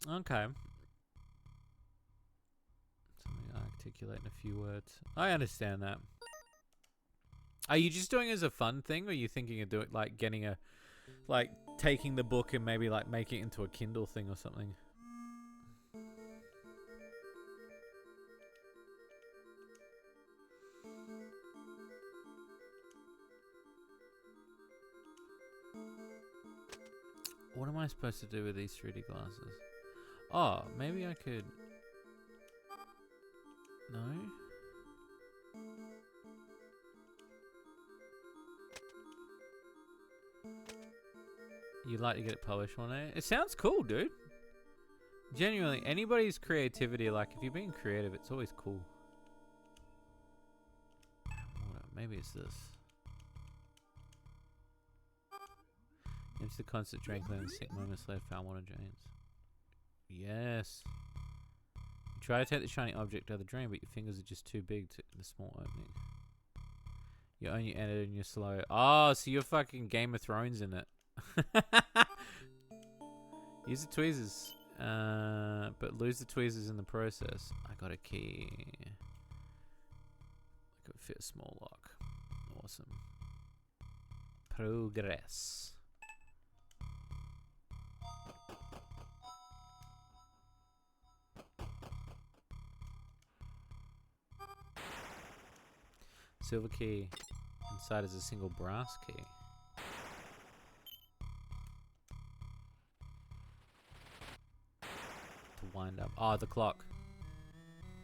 Okay. Something I articulate in a few words. I understand that. Are you just doing it as a fun thing, or are you thinking of doing, like, getting a, like, taking the book and maybe, like, making it into a Kindle thing or something? What am I supposed to do with these 3D glasses? Oh, maybe I could... No? You'd like to get it published one day? It sounds cool, dude. Genuinely, anybody's creativity, like, if you're being creative, it's always cool. Maybe it's this. Into the constant drank and sick moments later found one of James. Yes. Try to take the shiny object out of the drain, but your fingers are just too big to the small opening. You only enter and you're slow. Oh, so you're fucking Game of Thrones in it. Use the tweezers, but lose the tweezers in the process. I got a key. I could fit a small lock. Awesome. Progress. Silver key. Inside is a single brass key. To wind up. Oh, the clock.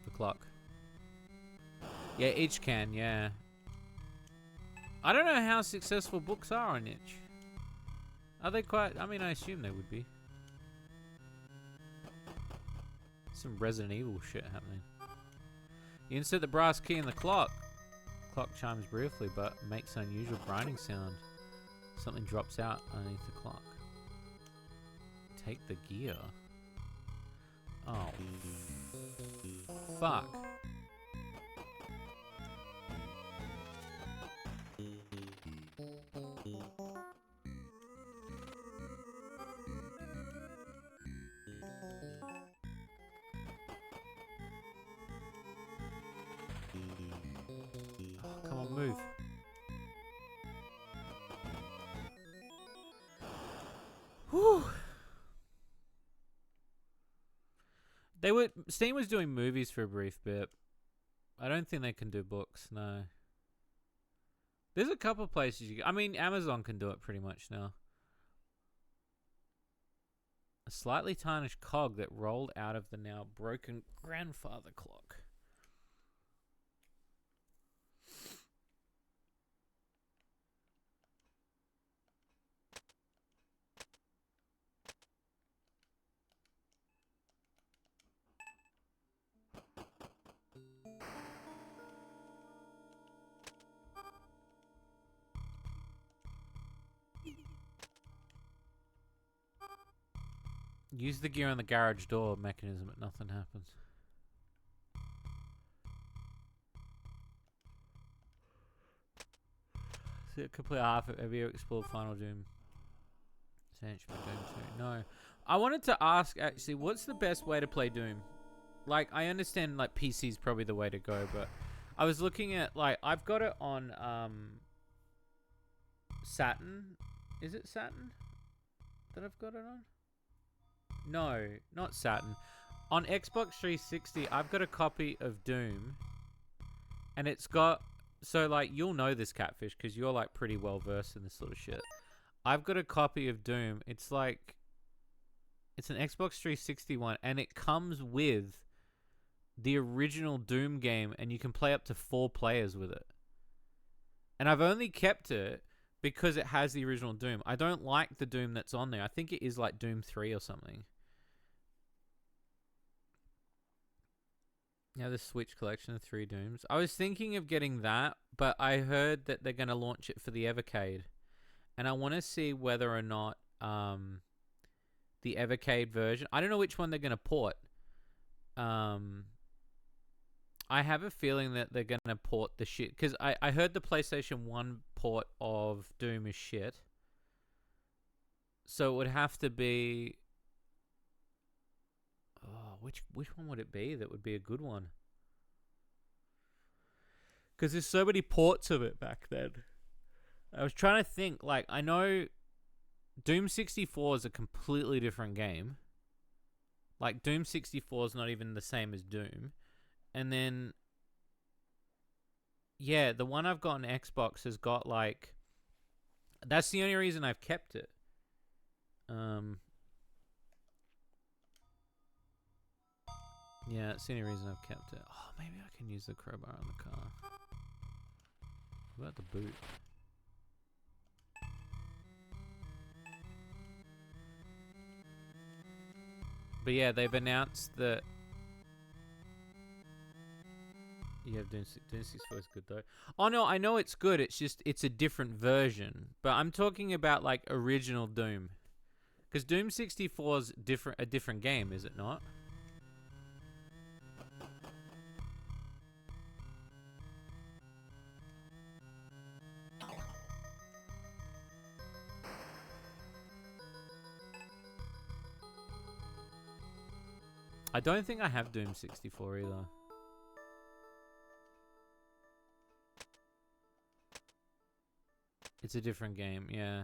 The clock. Yeah, itch can, yeah. I don't know how successful books are on itch. Are they quite... I mean, I assume they would be. Some Resident Evil shit happening. You insert the brass key in the clock. Clock chimes briefly, but makes an unusual grinding sound. Something drops out underneath the clock. Take the gear. Oh. Fuck. Come on, move. Whew. Steam was doing movies for a brief bit. I don't think they can do books, no. There's a couple places I mean, Amazon can do it pretty much now. A slightly tarnished cog that rolled out of the now broken grandfather clock. Use the gear on the garage door mechanism, but nothing happens. So complete half of have you ever explored Final Doom? Doom 2. No. I wanted to ask actually, what's the best way to play Doom? Like, I understand like PC is probably the way to go, but I was looking at like I've got it on Saturn. Is it Saturn that I've got it on? No, not Saturn. On Xbox 360, I've got a copy of Doom, and it's got so like you'll know this Catfish because you're like pretty well versed in this sort of shit. I've got a copy of Doom. It's like it's an Xbox 360 one, and it comes with the original Doom game, and you can play up to 4 players with it. And I've only kept it because it has the original Doom. I don't like the Doom that's on there. I think it is like Doom 3 or something. Yeah, the Switch collection of 3 Dooms. I was thinking of getting that, but I heard that they're going to launch it for the Evercade. And I want to see whether or not the Evercade version... I don't know which one they're going to port. I have a feeling that they're going to port the shit. Because I heard the PlayStation 1 port of Doom is shit. So it would have to be... Oh, which one would it be that would be a good one? Because there's so many ports of it back then. I was trying to think, like, I know Doom 64 is a completely different game. Like, Doom 64 is not even the same as Doom. And then, yeah, the one I've got on Xbox has got, like, that's the only reason I've kept it. Yeah, it's the only reason I've kept it. Oh, maybe I can use the crowbar on the car. What about the boot? But yeah, they've announced that... You have Doom 64 is good though. Oh no, I know it's good. It's just, it's a different version. But I'm talking about like original Doom. Because Doom 64 is a different game, is it not? I don't think I have Doom 64 either. It's a different game, yeah.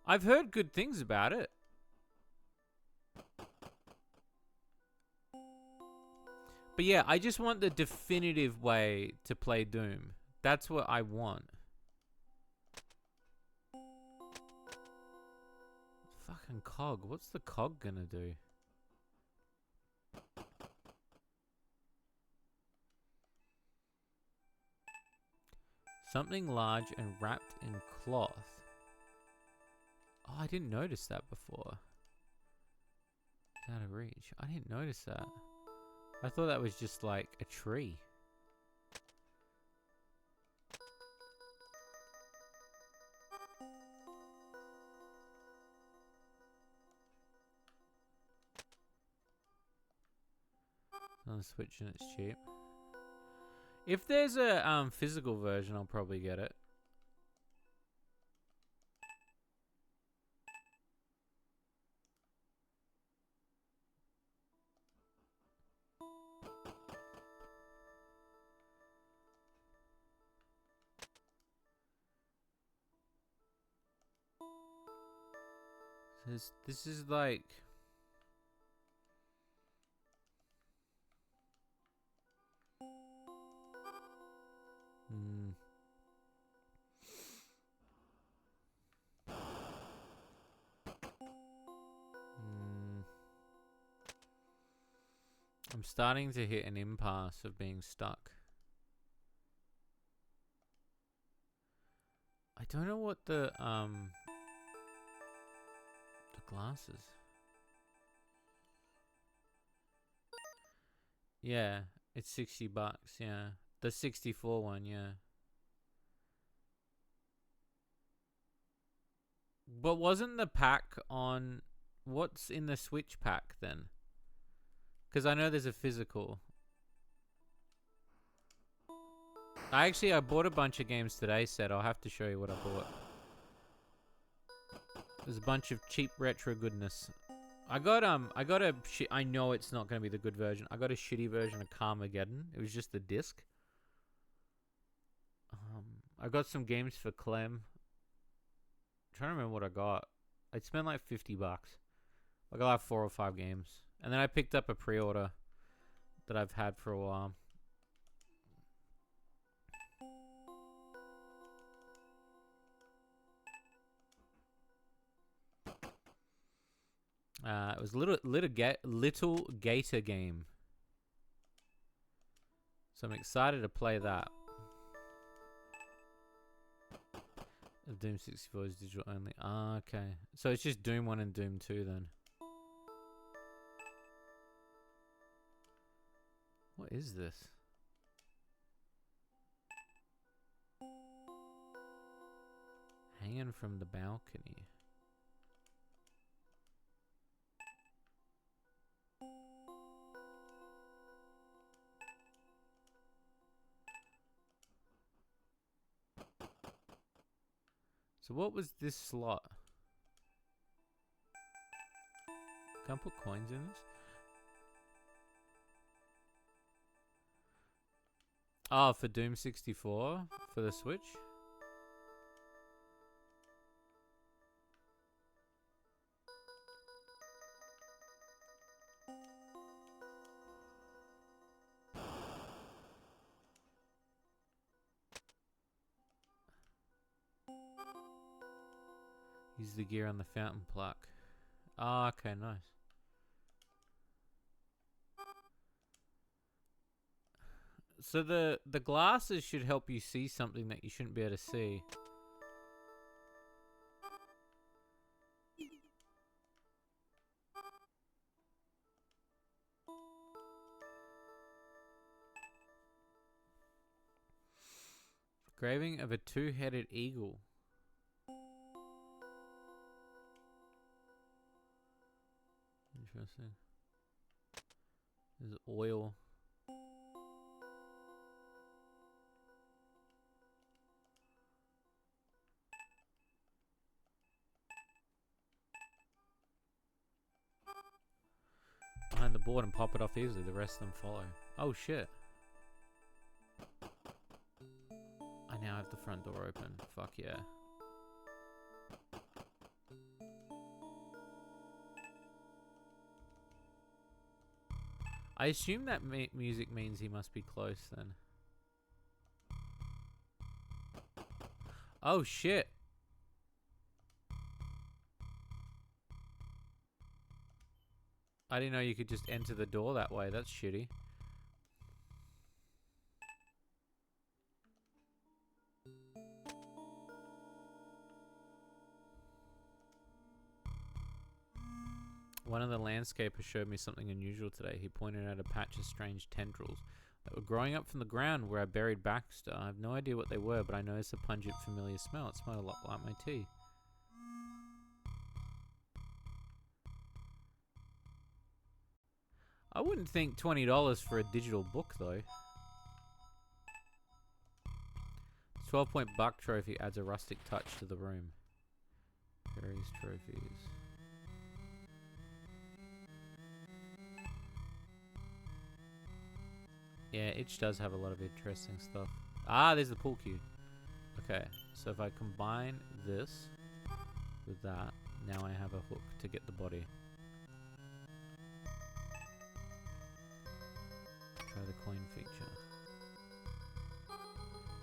I've heard good things about it. But yeah, I just want the definitive way to play Doom. That's what I want. Fucking cog. What's the cog gonna do? Something large and wrapped in cloth. Oh, I didn't notice that before. It's out of reach. I didn't notice that. I thought that was just like a tree. On the Switch and it's cheap. If there's a physical version, I'll probably get it. This is like... I'm starting to hit an impasse of being stuck. I don't know what the glasses. Yeah, it's $60, yeah. The 64 one, yeah. But wasn't the pack on... What's in the Switch pack then? Because I know there's a physical. I bought a bunch of games today, Seth. I'll have to show you what I bought. There's a bunch of cheap retro goodness. I know it's not going to be the good version. I got a shitty version of Carmageddon. It was just the disc. I got some games for Clem. I'm trying to remember what I got. I spent like $50. I got like 4 or 5 games. And then I picked up a pre-order that I've had for a while. It was little Gator game. So I'm excited to play that. Doom 64 is digital only. Ah, okay. So it's just Doom 1 and Doom 2 then. What is this? Hanging from the balcony. So what was this slot? Can't put coins in this? Oh, for Doom 64? For the Switch? Use the gear on the fountain plaque. Oh, okay, nice. So the glasses should help you see something that you shouldn't be able to see. Engraving of a two-headed eagle. Interesting. There's oil. find the board and pop it off easily. The rest of them follow. Oh shit. I now have the front door open. Fuck yeah. I assume that music means he must be close then. Oh shit. I didn't know you could just enter the door that way. That's shitty. One of the landscapers showed me something unusual today. He pointed out a patch of strange tendrils that were growing up from the ground where I buried Baxter. I have no idea what they were, but I noticed a pungent, familiar smell. It smelled a lot like my tea. I wouldn't think $20 for a digital book, though. 12-point buck trophy adds a rustic touch to the room. Various trophies. Yeah, Itch does have a lot of interesting stuff. Ah, there's the pool cue. Okay, so if I combine this with that, now I have a hook to get the body. Try the coin feature.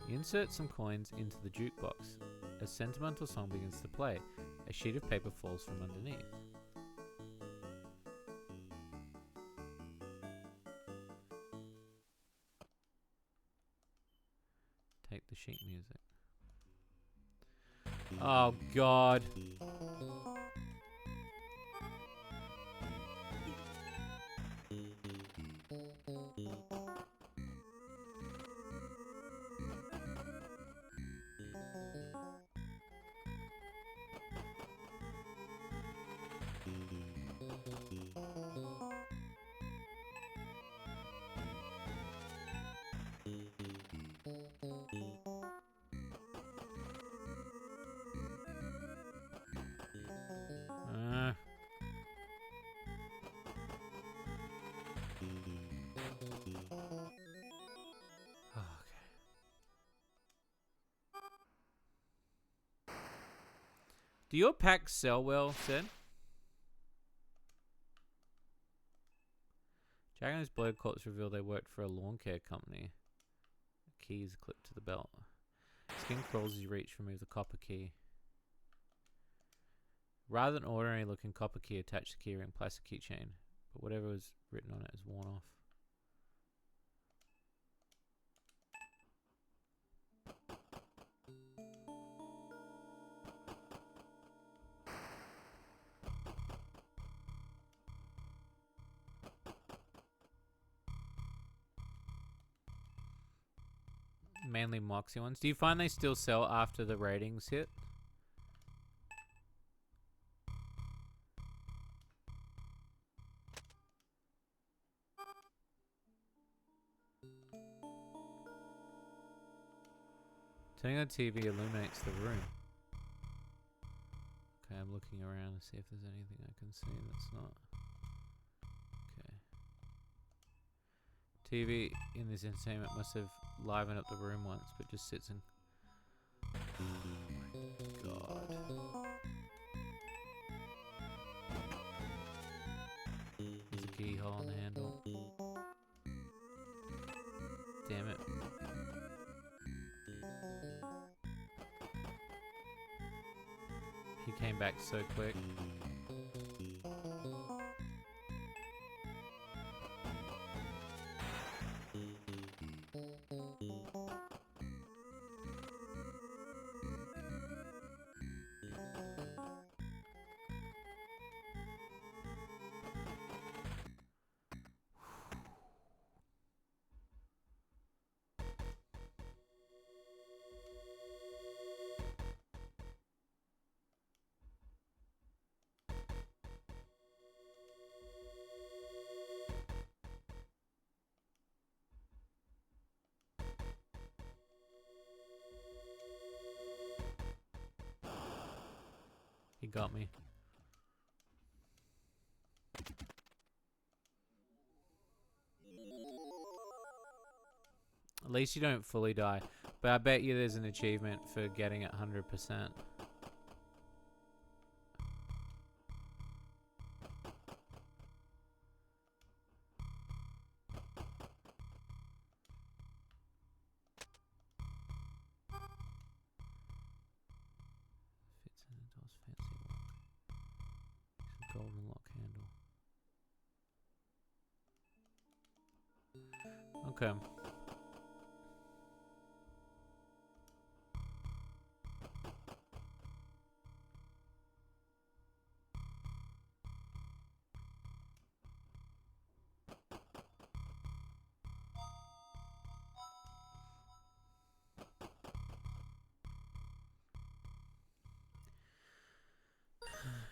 You insert some coins into the jukebox. A sentimental song begins to play. A sheet of paper falls from underneath. Take the sheet music. Oh god. Do your packs sell well, Sid? Jack and his blood corpse revealed they worked for a lawn care company. The key is clipped to the belt. Skin crawls as you reach, remove the copper key. Rather than ordinary looking copper key, attach the keyring plastic keychain. But whatever was written on it is worn off. Mainly Moxie ones. Do you find they still sell after the ratings hit? Turning on the TV illuminates the room. Okay, I'm looking around to see if there's anything I can see that's not. Okay. TV in this entertainment must have livened up the room once, but just sits and... Oh my god. There's a keyhole on the handle. Damn it. He came back so quick. He got me. At least you don't fully die. But I bet you there's an achievement for getting it 100%. Fits in the door's fancy lock. It's a golden lock handle. Okay.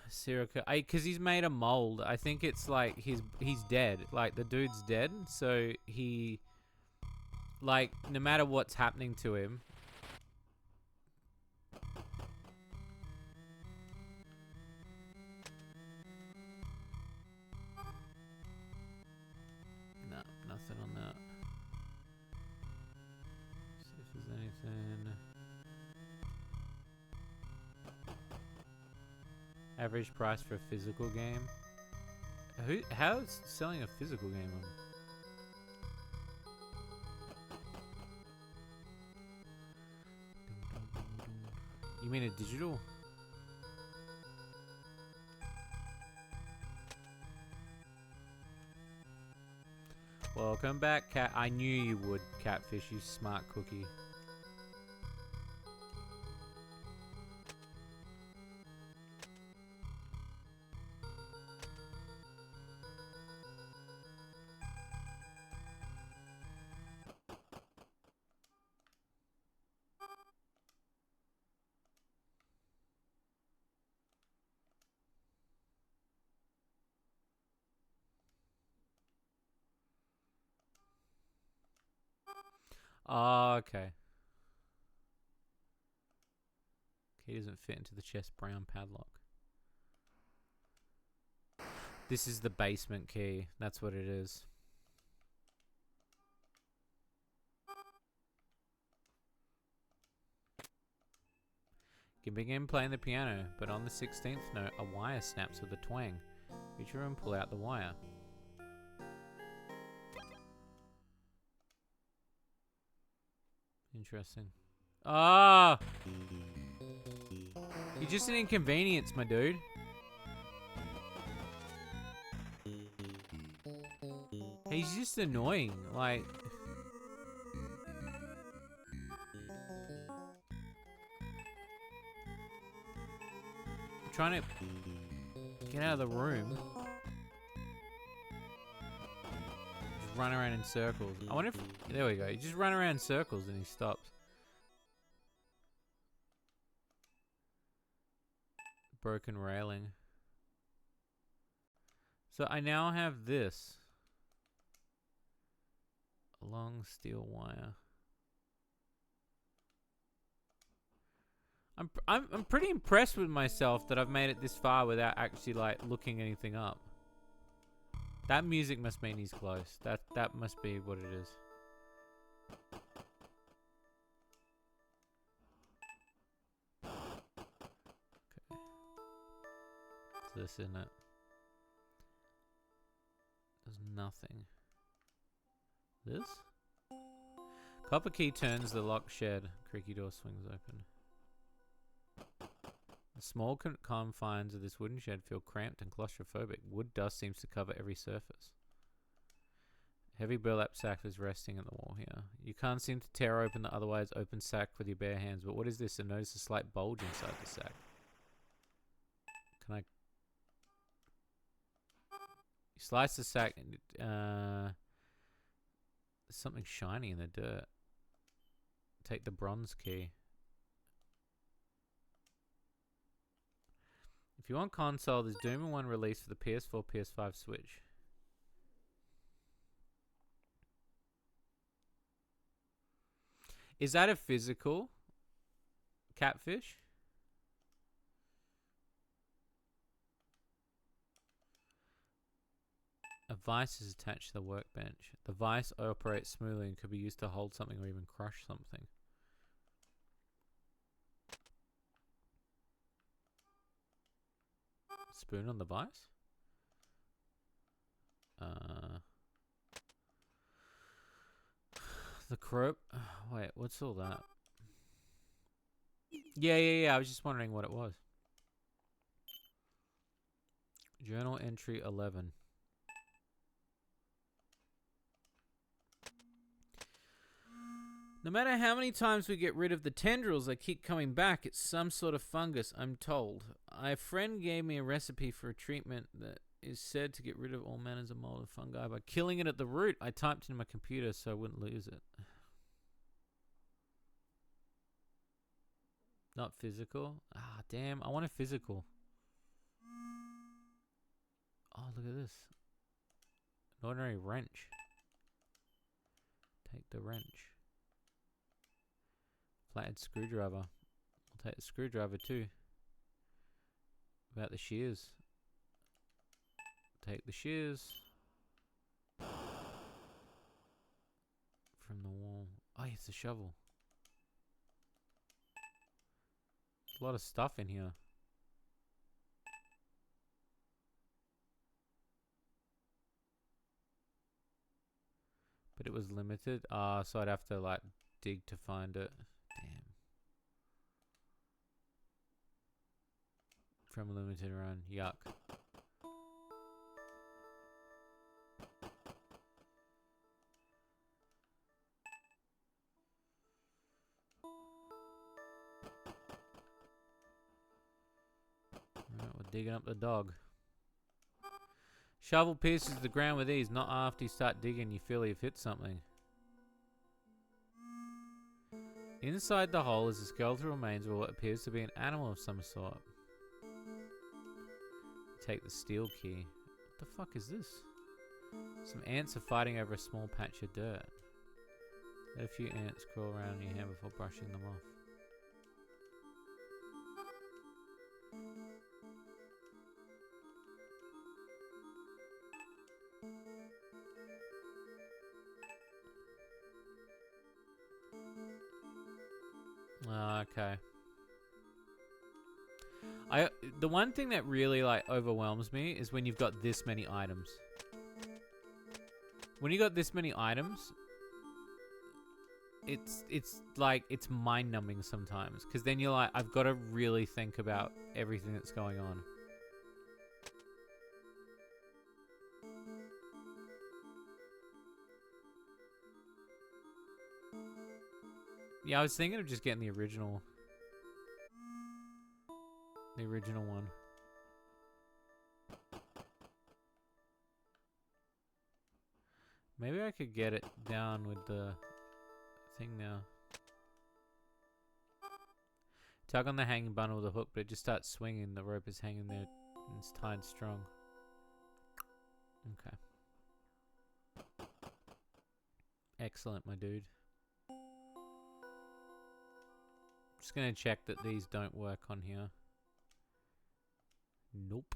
Serial killer. Because he's made a mold. I think it's like he's dead. Like the dude's dead, so he, like, no matter what's happening to him. No, nothing on that. See if there's anything. Average price for a physical game. How's selling a physical game on? You mean a digital? Welcome back, cat. I knew you would, Catfish, you smart cookie. Oh, okay. Key doesn't fit into the chest brown padlock. This is the basement key. That's what it is. You can begin playing the piano, but on the 16th note, a wire snaps with a twang. Reach your room, pull out the wire. Interesting. Ah! You're just an inconvenience, my dude. He's just annoying, like... I'm trying to get out of the room. Just run around in circles. I wonder if... There we go. You just run around in circles and he stops. Broken railing. So I now have this. A long steel wire. I'm pretty impressed with myself that I've made it this far without actually like looking anything up. That music must mean he's close. That must be what it is. Okay. It's this, isn't it? There's nothing. This? Copper key turns the locked shed. Creaky door swings open. The small confines of this wooden shed feel cramped and claustrophobic. Wood dust seems to cover every surface. Heavy burlap sack is resting at the wall here. You can't seem to tear open the otherwise open sack with your bare hands, but what is this? I notice a slight bulge inside the sack. Can I... You slice the sack and... there's something shiny in the dirt. Take the bronze key. If you want console, there's Doom 1 released for the PS4, PS5 Switch. Is that a physical Catfish? A A vice is attached to the workbench. The vice operates smoothly and could be used to hold something or even crush something. Spoon on the vice? The crow. Wait, what's all that? Yeah. I was just wondering what it was. Journal entry 11. No matter how many times we get rid of the tendrils, they keep coming back. It's some sort of fungus, I'm told. A friend gave me a recipe for a treatment that is said to get rid of all manners of mold and fungi by killing it at the root. I typed it in my computer so I wouldn't lose it. Not physical? Ah, damn. I want a physical. Oh, look at this. An ordinary wrench. Take the wrench. Flathead screwdriver. I'll take the screwdriver too. About the shears. Take the shears. From the wall. Oh, it's a shovel. There's a lot of stuff in here. But it was limited. So I'd have to like dig to find it. Damn. From a limited run. Yuck. Alright, we're digging up the dog. Shovel pierces the ground with ease. Not after you start digging, you feel you've hit something. Inside the hole is the skeletal remains of what appears to be an animal of some sort. Take the steel key. What the fuck is this? Some ants are fighting over a small patch of dirt. Let a few ants crawl around your hand before brushing them off. Okay. The one thing that really like overwhelms me is when you've got this many items. When you got this many items, it's like it's mind-numbing sometimes because then you're like, I've got to really think about everything that's going on. Yeah, I was thinking of just getting the original one. Maybe I could get it down with the thing now. Tug on the hanging bundle with a hook, but it just starts swinging. The rope is hanging there and it's tied strong. Okay. Excellent, my dude. Just gonna check that these don't work on here. Nope.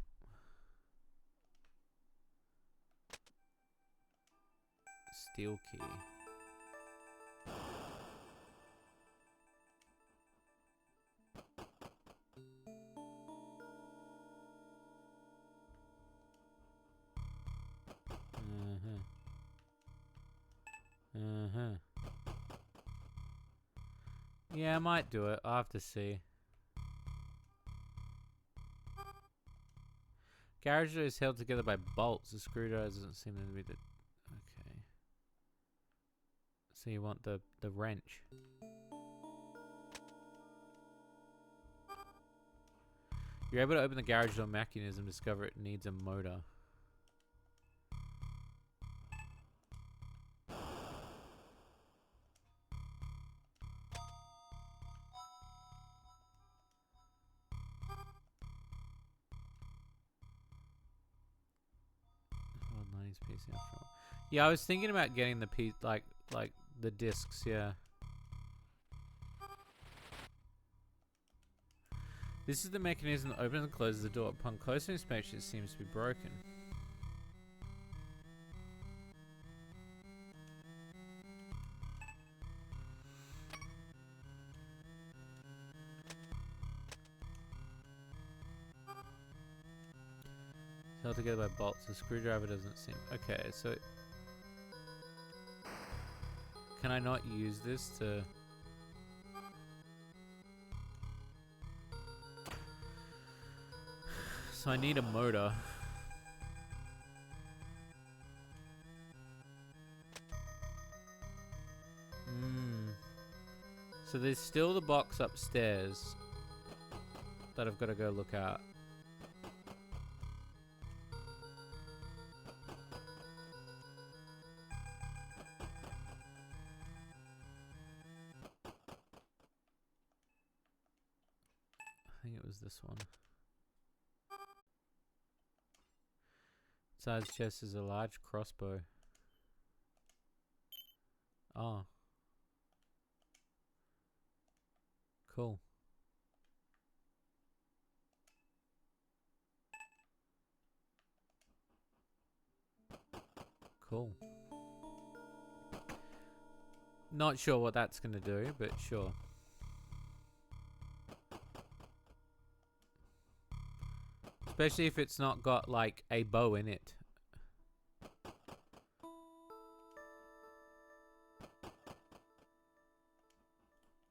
Steel key. Yeah, I might do it. I'll have to see. Garage door is held together by bolts. The screwdriver doesn't seem to be the... Okay. So you want the wrench. You're able to open the garage door mechanism, discover it needs a motor. Yeah, I was thinking about getting the piece, like the discs. Yeah. This is the mechanism that opens and closes the door. Upon closer inspection, it seems to be broken. held together by bolts. A screwdriver doesn't seem... Okay, so... Can I not use this to... So I need a motor. So there's still the box upstairs that I've got to go look at. I think it was this one. Size chest is a large crossbow. Oh. Cool. Cool. Not sure what that's going to do, but sure. Especially if it's not got, like, a bow in it.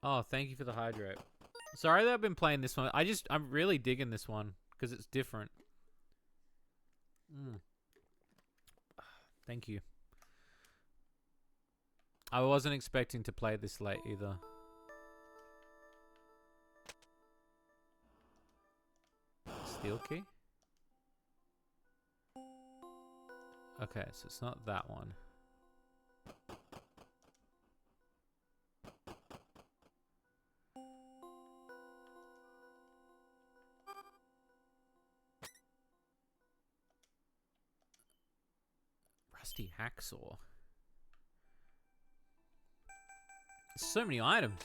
Oh, thank you for the hydrate. Sorry that I've been playing this one. I'm really digging this one because it's different. Thank you. I wasn't expecting to play this late either. Steel key? Okay, so it's not that one. Rusty hacksaw. So many items.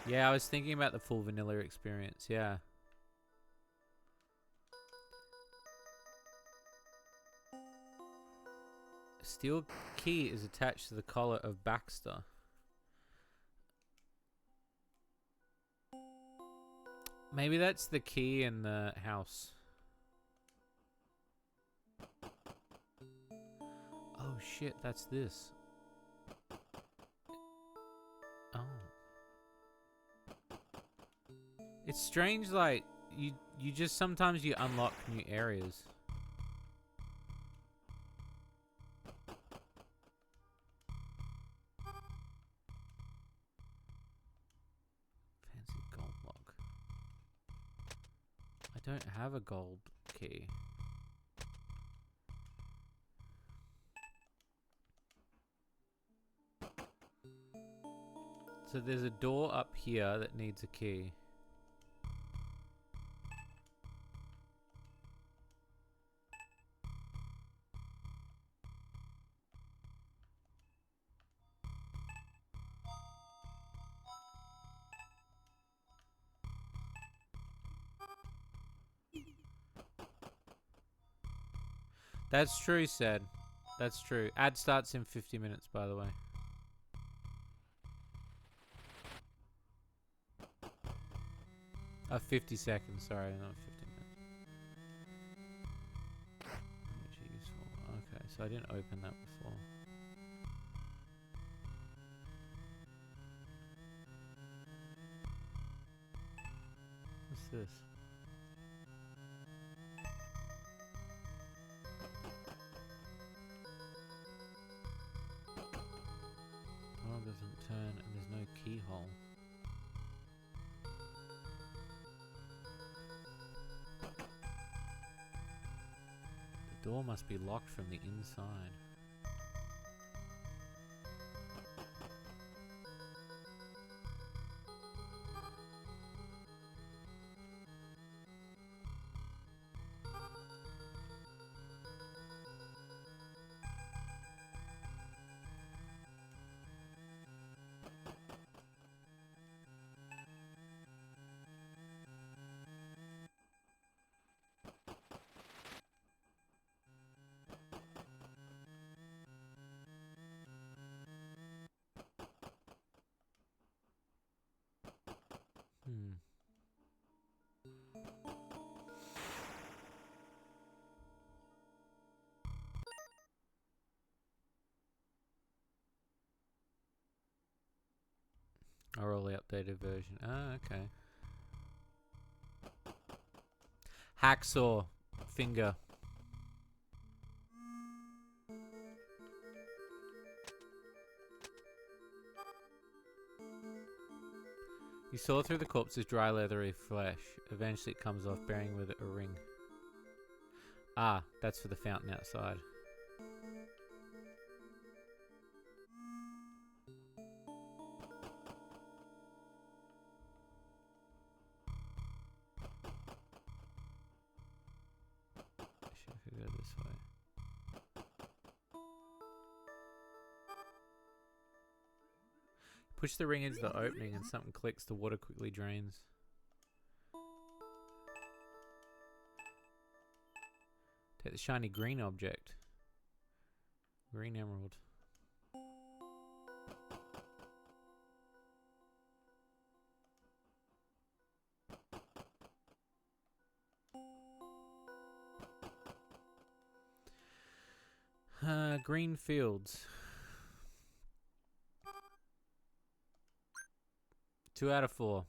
Yeah, I was thinking about the full vanilla experience, yeah. A steel key is attached to the collar of Baxter. Maybe that's the key in the house. Oh shit, that's this. Oh. It's strange, like, you just sometimes you unlock new areas. Fancy gold lock. I don't have a gold key. So there's a door up here that needs a key. That's true, said. That's true. Ad starts in 50 minutes, by the way. 50 seconds, sorry, not 50 minutes. Which are useful. Okay, so I didn't open that before. What's this? Door doesn't turn and there's no keyhole. The door must be locked from the inside. Or all the updated version. Ah, okay. Hacksaw. Finger. You saw through the corpse's dry leathery flesh. Eventually it comes off, bearing with it a ring. Ah, that's for the fountain outside. Should go this way. Push the ring into the opening and something clicks. The water quickly drains. Take the shiny green object. Green emerald. Green fields. 2 out of 4.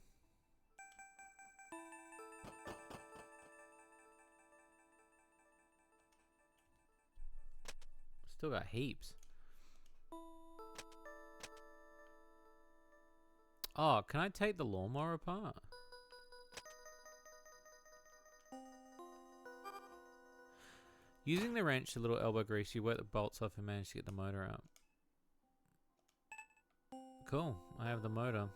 Still got heaps. Oh, can I take the lawnmower apart? Using the wrench, a little elbow grease, you work the bolts off and manage to get the motor out. Cool, I have the motor.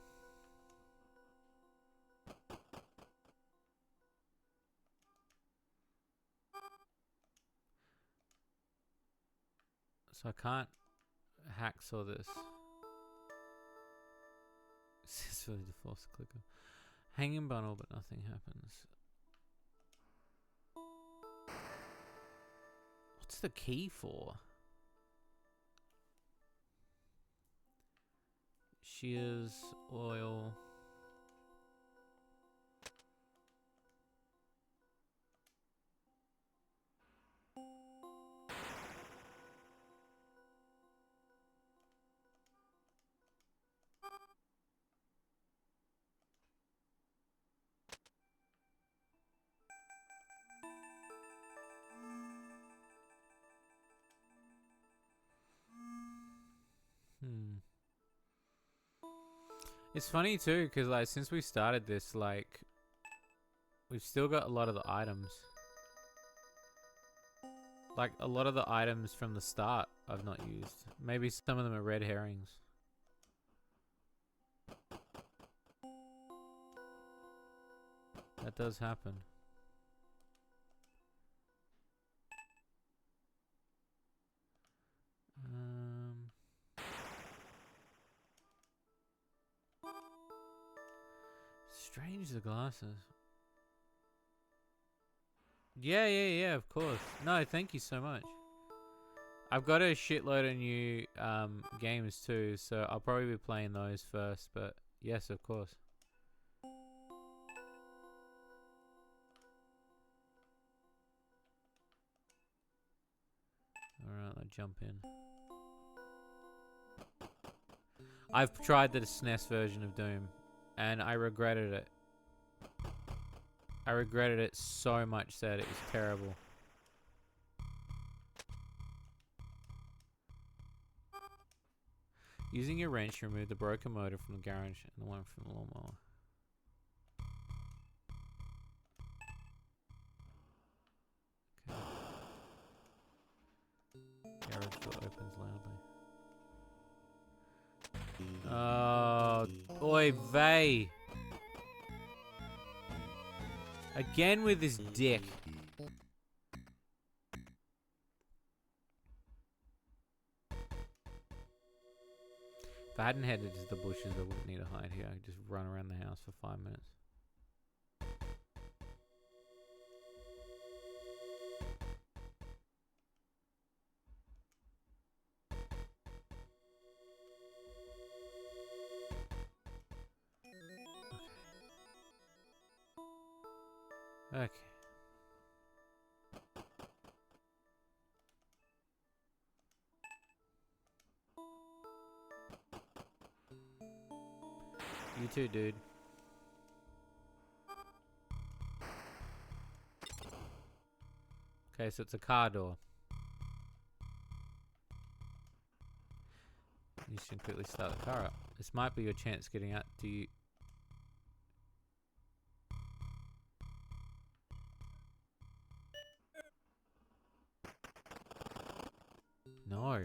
So I can't hacksaw this. Successfully force the clicker. Hanging bundle, but nothing happens. What's the key for? Shears, oil. It's funny too, because like since we started this, like we've still got a lot of the items. Like a lot of the items from the start I've not used. Maybe some of them are red herrings. That does happen. Strange the glasses. Yeah, of course. No, thank you so much. I've got a shitload of new games too, so I'll probably be playing those first, but yes, of course. Alright, I'll jump in. I've tried the SNES version of Doom, and I regretted it. I regretted it so much that it was terrible. Using your wrench, remove the broken motor from the garage and the one from the lawnmower. Okay. Garage door opens loudly. Oy vey. Again with this dick. If I hadn't headed to the bushes, I wouldn't need to hide here. I could just run around the house for 5 minutes. Okay. You too, dude. Okay, so it's a car door. You should quickly start the car up. This might be your chance getting out. Do you... No.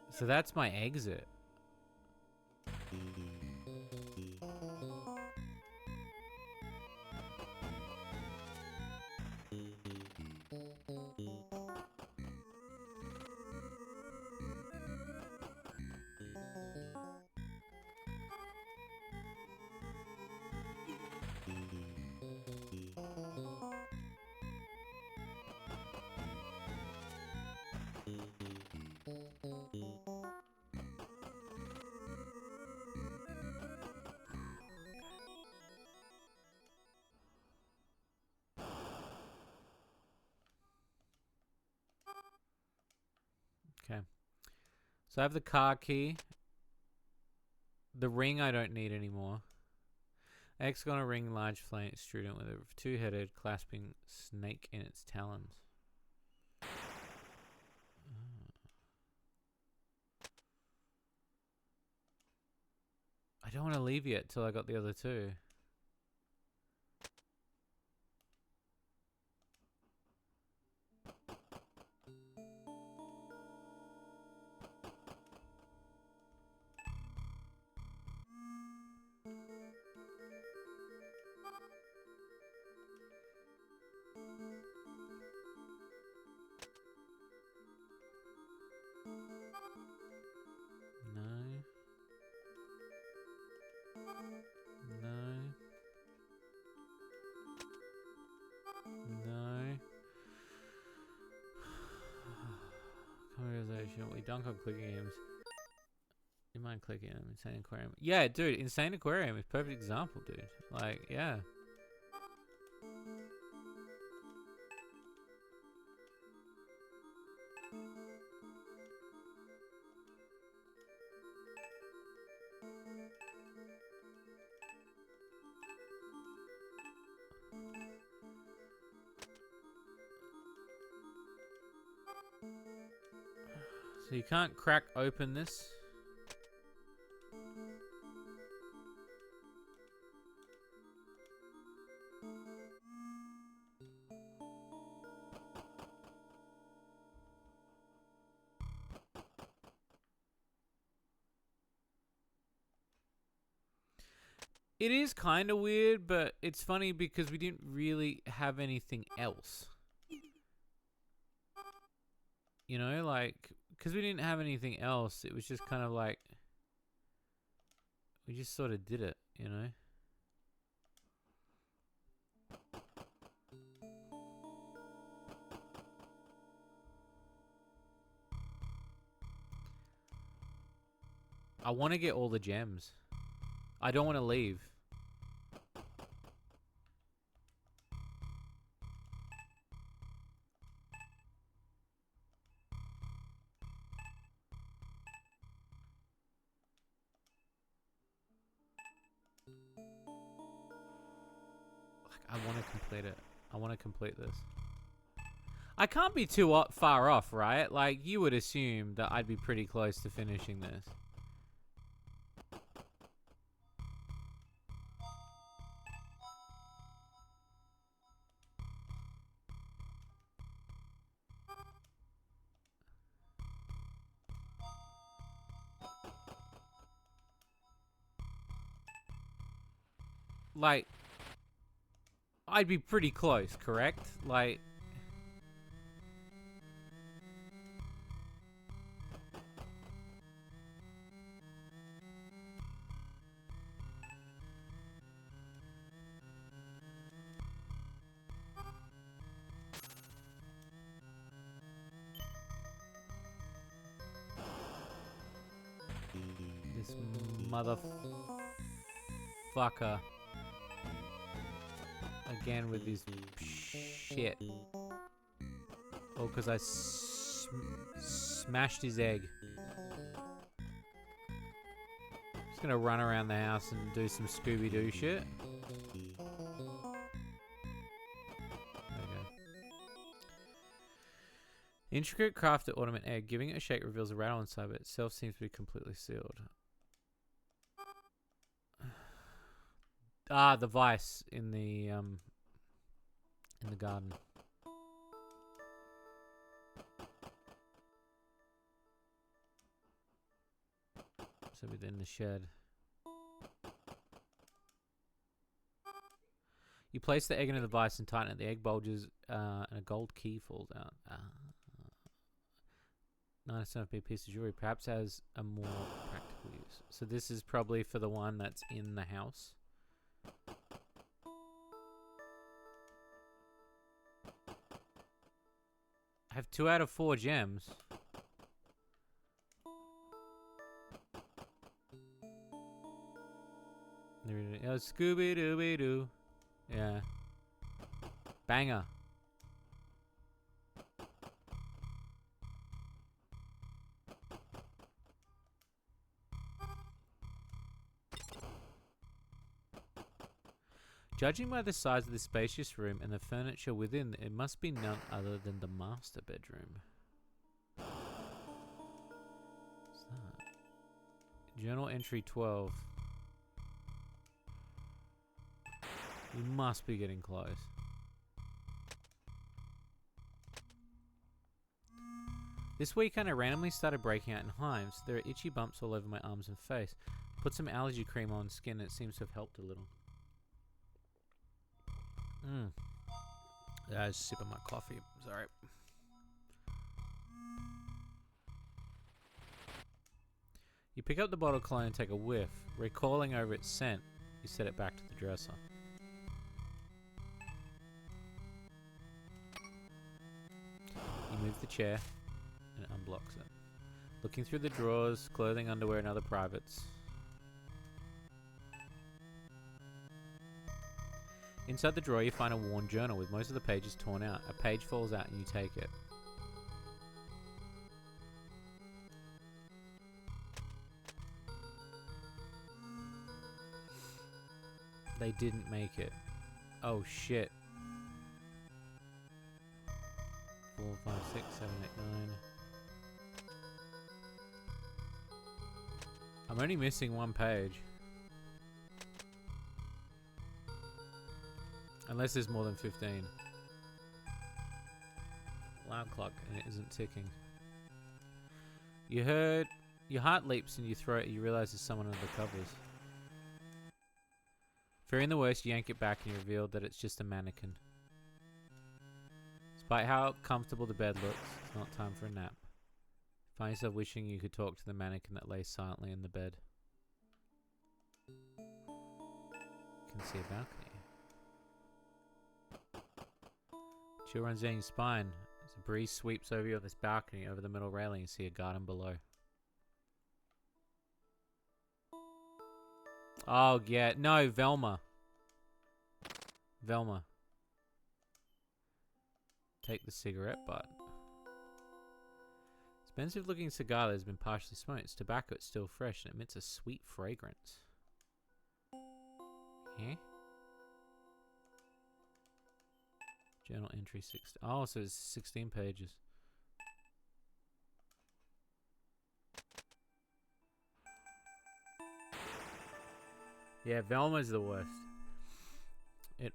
So that's my exit. Okay. So I have the car key. The ring I don't need anymore. Hexagon ring, large flame extrudent with a two-headed clasping snake in its talons. I don't want to leave yet till I got the other two. No. No. No. Conversation. We dunk on clicking games. You mind clicking them? Insane Aquarium. Yeah, dude. Insane Aquarium is a perfect example, dude. Like, yeah. So you can't crack open this. It is kind of weird, but it's funny because we didn't really have anything else. You know, like, because we didn't have anything else, it was just kind of like, we just sort of did it, you know? I want to get all the gems. I don't want to leave. I want to complete it. I want to complete this. I can't be too far off, right? Like, you would assume that I'd be pretty close to finishing this. Like, I'd be pretty close, correct? Like... This motherfucker. Again with this shit. Oh, because I smashed his egg. Just gonna run around the house and do some Scooby-Doo shit. Intricate crafted ornament egg. Giving it a shake reveals a rattle inside, but itself seems to be completely sealed. Ah, the vice in the garden. So within the shed. You place the egg into the vice and tighten it. The egg bulges and a gold key falls out. Nice enough to be a piece of jewelry. Perhaps has a more practical use. So this is probably for the one that's in the house. I have 2 out of 4 gems. Oh, Scooby-Dooby-Doo. Yeah. Banger. Judging by the size of this spacious room and the furniture within, it must be none other than the master bedroom. What's that? Journal entry 12. We must be getting close. This weekend I randomly started breaking out in hives. There are itchy bumps all over my arms and face. Put some allergy cream on skin and it seems to have helped a little. I was sipping my coffee. Sorry. You pick up the bottle of cologne and take a whiff. Recalling over its scent, you set it back to the dresser. You move the chair and it unblocks it. Looking through the drawers, clothing, underwear, and other privates. Inside the drawer, you find a worn journal with most of the pages torn out. A page falls out and you take it. They didn't make it. Oh shit. 4, 5, 6, 7, 8, 9. I'm only missing 1 page. Unless there's more than 15. Alarm clock and it isn't ticking. You heard... Your heart leaps in your throat and you realize there's someone under the covers. Fearing the worst, you yank it back and you reveal that it's just a mannequin. Despite how comfortable the bed looks, it's not time for a nap. Find yourself wishing you could talk to the mannequin that lays silently in the bed. You can see a balcony. Chill runs down your spine as a breeze sweeps over you on this balcony. Over the middle railing, you see a garden below. Oh, yeah. No, Velma. Velma. Take the cigarette butt. Expensive looking cigar that has been partially smoked. It's tobacco, it's still fresh and emits a sweet fragrance. Yeah? Journal entry 16. Oh, so it's 16 pages. Yeah, Velma's the worst. It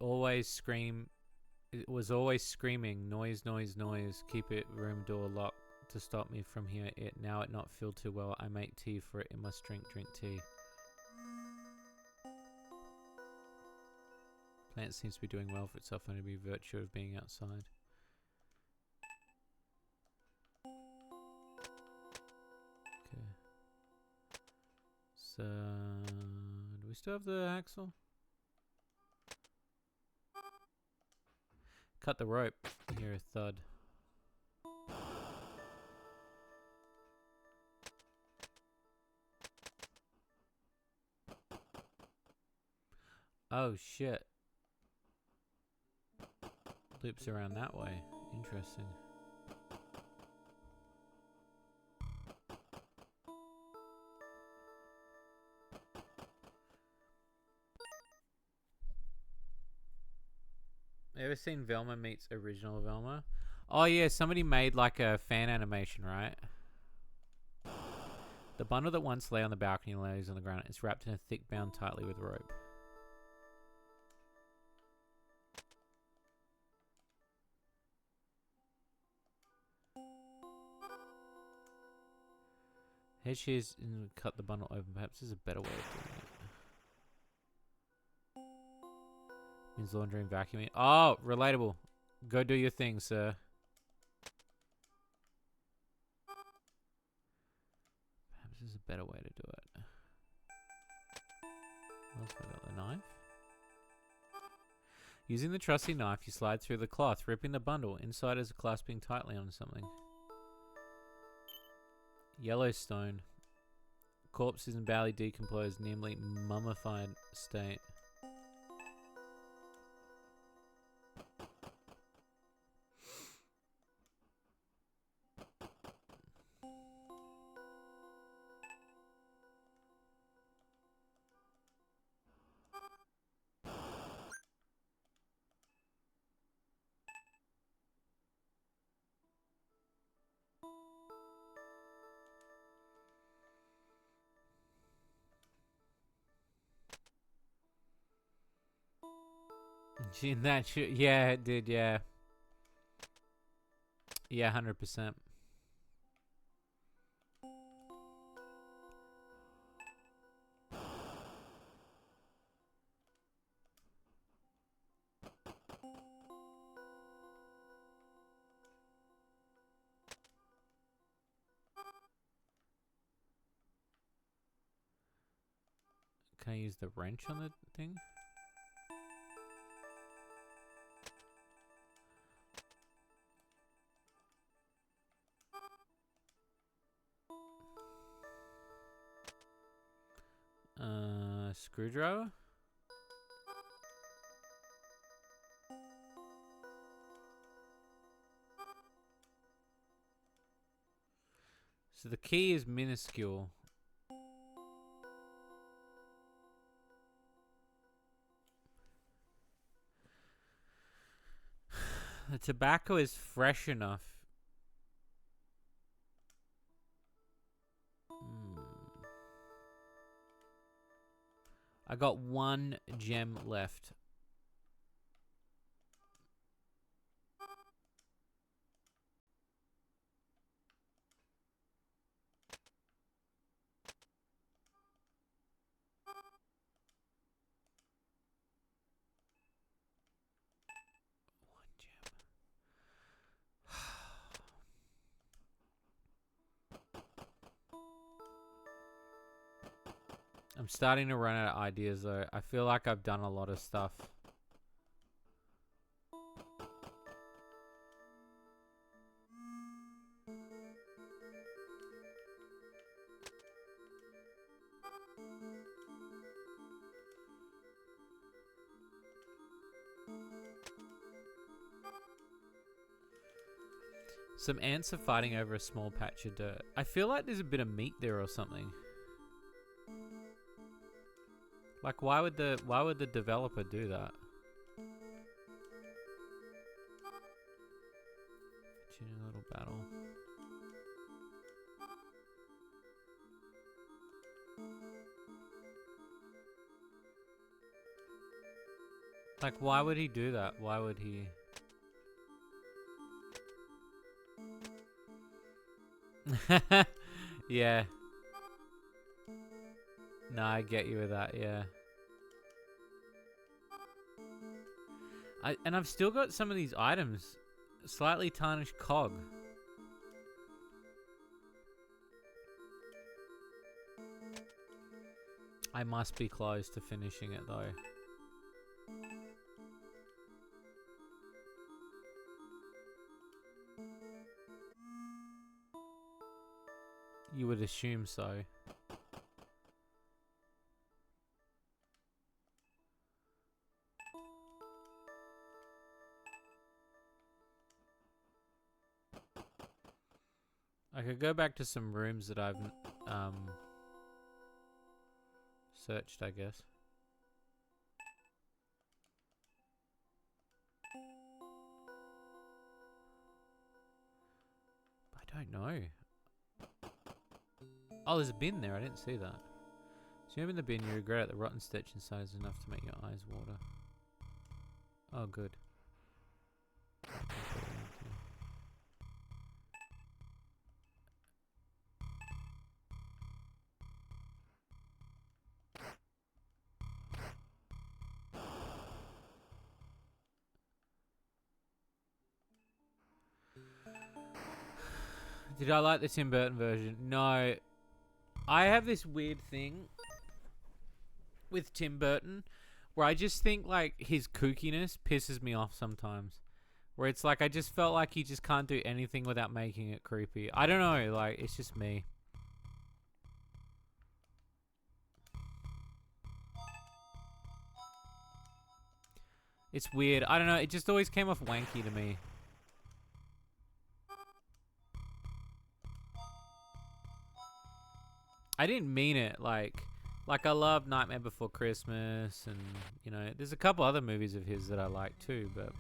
was always screaming, noise, noise, noise. Keep it room door locked to stop me from hearing it. Now it not feel too well. I make tea for it. It must drink tea. Plant seems to be doing well for itself, only by virtue of being outside. Okay. So, do we still have the axle? Cut the rope. You hear a thud. Oh shit. Loops around that way. Interesting. Ever seen Velma meets original Velma? Oh yeah, somebody made like a fan animation, right? The bundle that once lay on the balcony lays on the ground. It's wrapped in a thick, bound tightly with rope. Head shears and cut the bundle open. Perhaps there's a better way of doing it. Means laundry and vacuuming. Oh, relatable. Go do your thing, sir. Perhaps there's a better way to do it. What else we got? The knife? Using the trusty knife, you slide through the cloth, ripping the bundle. Inside is clasping tightly onto something. Yellowstone. Corpse is in badly decomposed, nearly mummified state. Yeah, it did, yeah. Yeah, 100%. Can I use the wrench on the thing? Screwdriver? So the key is minuscule. The tobacco is fresh enough. I got 1 gem left. I'm starting to run out of ideas though. I feel like I've done a lot of stuff. Some ants are fighting over a small patch of dirt. I feel like there's a bit of meat there or something. Like, why would the developer do that? Continue a little battle. Like, why would he do that? Why would he? Yeah. No, I get you with that, yeah. And I've still got some of these items. Slightly tarnished cog. I must be close to finishing it though. You would assume so. I could go back to some rooms that I've searched, I guess. don't know. Oh, there's a bin there. I didn't see that. So you open the bin, you regret it. The rotten stench inside is enough to make your eyes water. Oh, good. Did I like the Tim Burton version? No. I have this weird thing with Tim Burton where I just think like his kookiness pisses me off sometimes. Where it's like I just felt like he just can't do anything without making it creepy. I don't know, like it's just me. It's weird. I don't know, it just always came off wanky to me. I didn't mean it, like I love Nightmare Before Christmas, and you know, there's a couple other movies of his that I like too, but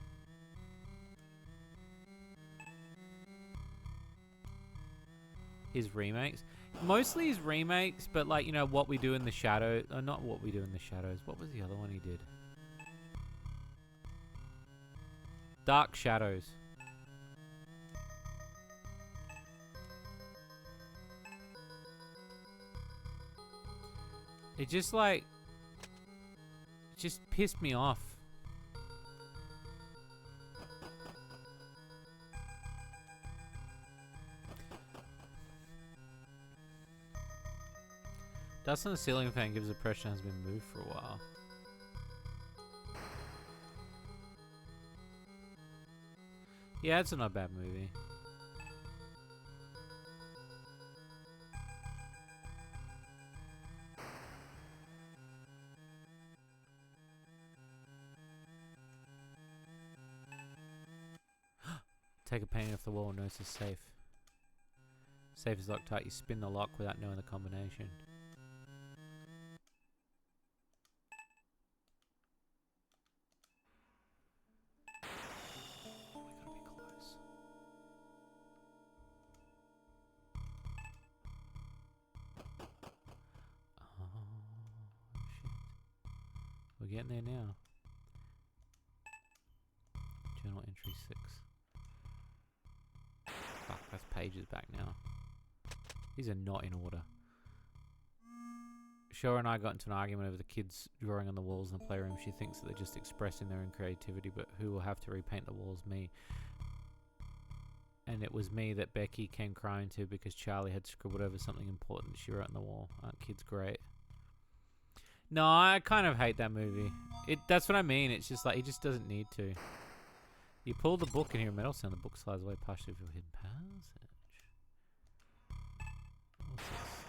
his remakes, mostly his remakes, but like, you know, What We Do in the Shadows, not What We Do in the Shadows. What was the other one he did? Dark Shadows. It just like, just pissed me off. Dust on the ceiling fan gives the impression has been moved for a while. Yeah, it's not a bad movie. Take a painting off the wall, knows it's safe. Safe is locked tight, you spin the lock without knowing the combination. Oh, we gotta be close. Oh, shit. We're getting there now. Journal entry 6. Fuck, that's pages back now. These are not in order. Shora and I got into an argument over the kids drawing on the walls in the playroom. She thinks that they're just expressing their own creativity, but who will have to repaint the walls? Me. And it was me that Becky came crying to because Charlie had scribbled over something important she wrote on the wall. Aren't kids great? No, I kind of hate that movie. That's what I mean. It's just like, he just doesn't need to. You pull the book and hear a metal sound. The book slides away partially through a hidden passage. What's this?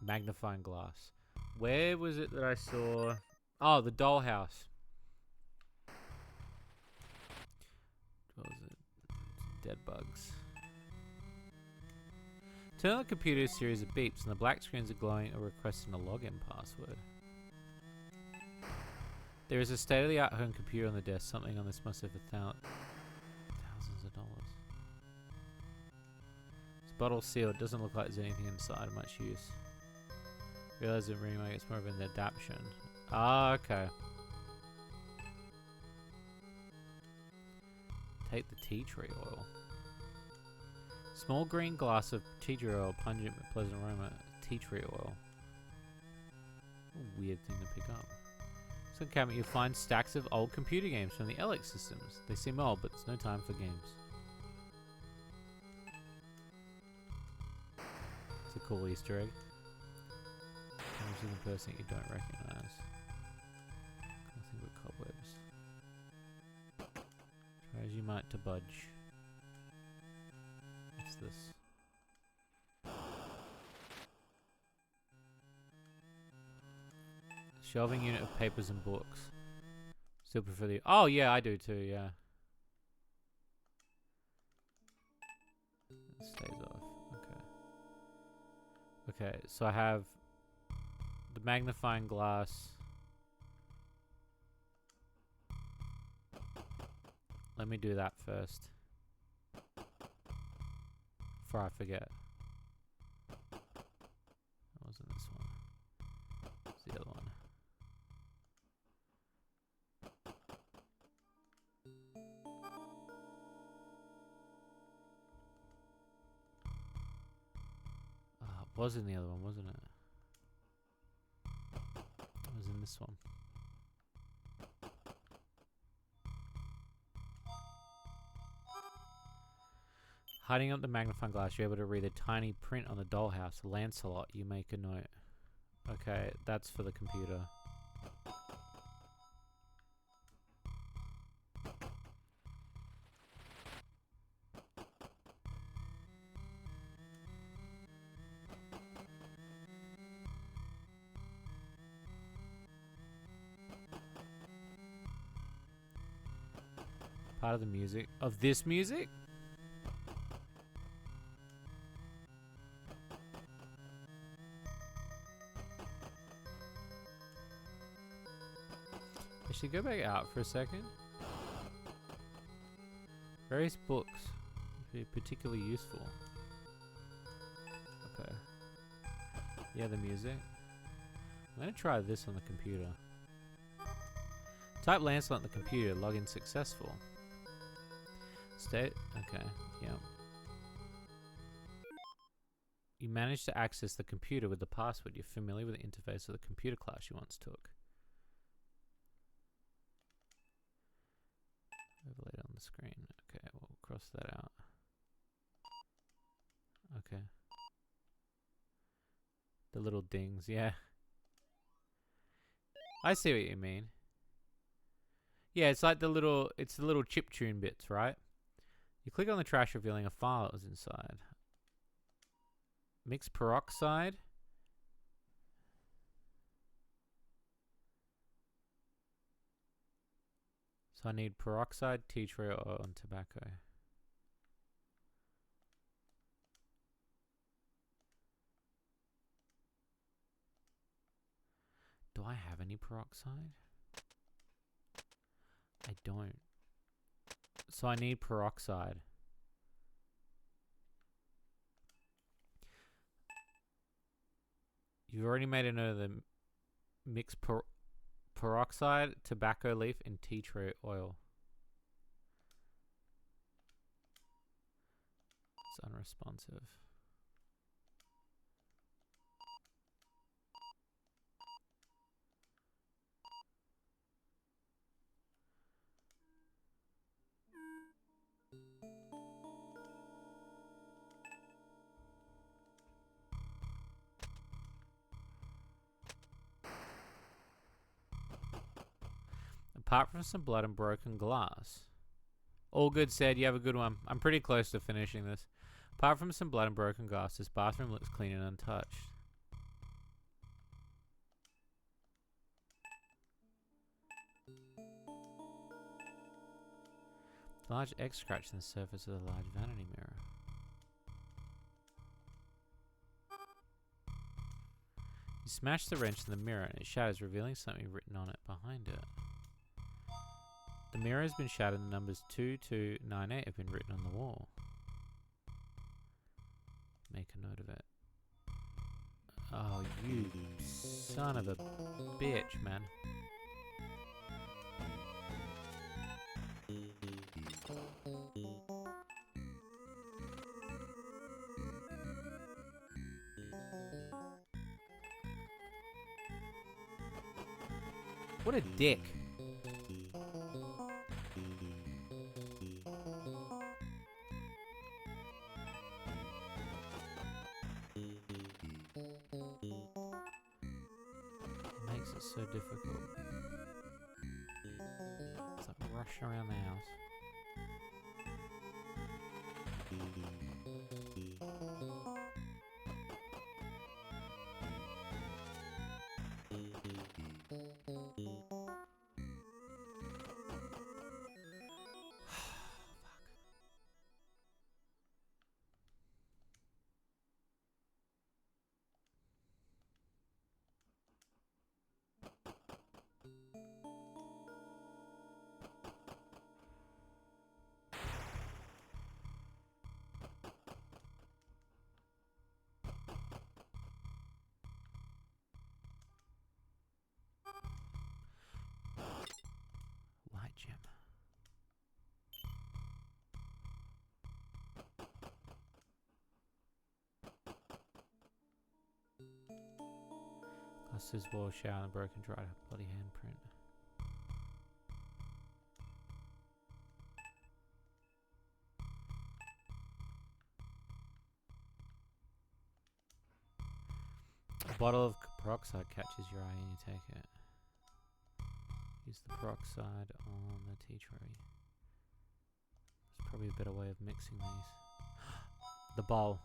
Magnifying glass. Where was it that I saw? Oh, the dollhouse. What was it? Dead bugs. Turn on the computer's series of beeps and the black screens are glowing or requesting a login password. There is a state-of-the-art home computer on the desk. Something on this must have thousands of dollars. This bottle sealed. Doesn't look like there's anything inside of much use. Realize the remake, it's more of an adaptation. Ah, okay. Take the tea tree oil. Small green glass of tea tree oil, pungent but pleasant aroma. Tea tree oil. A weird thing to pick up. So in the cabinet you'll find stacks of old computer games from the LX systems. They seem old, but there's no time for games. It's a cool Easter egg. Usually the person you don't recognize. Nothing but cobwebs. Try as you might to budge. What's this? Shelving unit of papers and books. Still prefer the... Oh, yeah, I do too, yeah. It stays off. Okay. Okay, so I have the magnifying glass. Let me do that first. Before I forget. It wasn't this one. It's the other one. It was in the other one, wasn't it? It was in this one. Hiding up the magnifying glass, you're able to read a tiny print on the dollhouse. Lancelot, you make a note. Okay, that's for the computer. Part of the music. Of this music? I should go back out for a second. Various books would be particularly useful. Okay. Yeah, the music. I'm gonna try this on the computer. Type Lancelot on the computer. Login successful. State. Okay. Yeah. You managed to access the computer with the password. You're familiar with the interface of the computer class you once took. Overlaid on the screen. Okay, we'll cross that out. Okay. The little dings, yeah. I see what you mean. Yeah, it's like the little chiptune bits, right? You click on the trash, revealing a file that was inside. Mixed peroxide. So I need peroxide, tea tree oil, and tobacco. Do I have any peroxide? I don't. So I need peroxide. You've already made a note of the mixed peroxide, tobacco leaf, and tea tree oil. It's unresponsive. Apart from some blood and broken glass. All good said, you have a good one. I'm pretty close to finishing this. Apart from some blood and broken glass, this bathroom looks clean and untouched. Large X scratch in the surface of the large vanity mirror. You smash the wrench in the mirror and it shatters, revealing something written on it behind it. The mirror has been shattered and the numbers 2298 have been written on the wall. Make a note of it. Oh, you son of a bitch, man. What a dick. Makes it so difficult. It's like rushing around the house. Plus this wall, shower, and a broken dried bloody handprint. A bottle of peroxide catches your eye and you take it. Use the peroxide on the tea tray. There's probably a better way of mixing these. The bowl.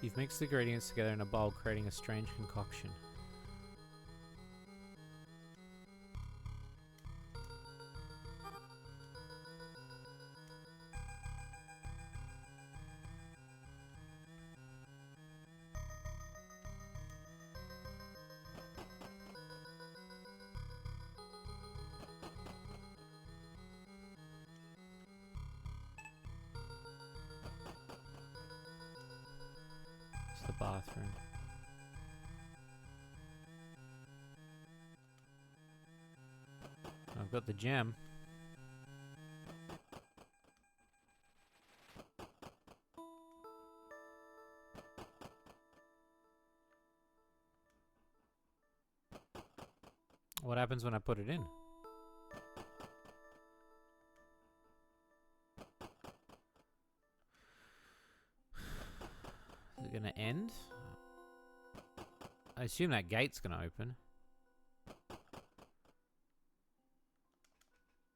You've mixed the ingredients together in a bowl, creating a strange concoction. It's the bathroom. I've got the gem. What happens when I put it in? Is it gonna end? I assume that gate's gonna open.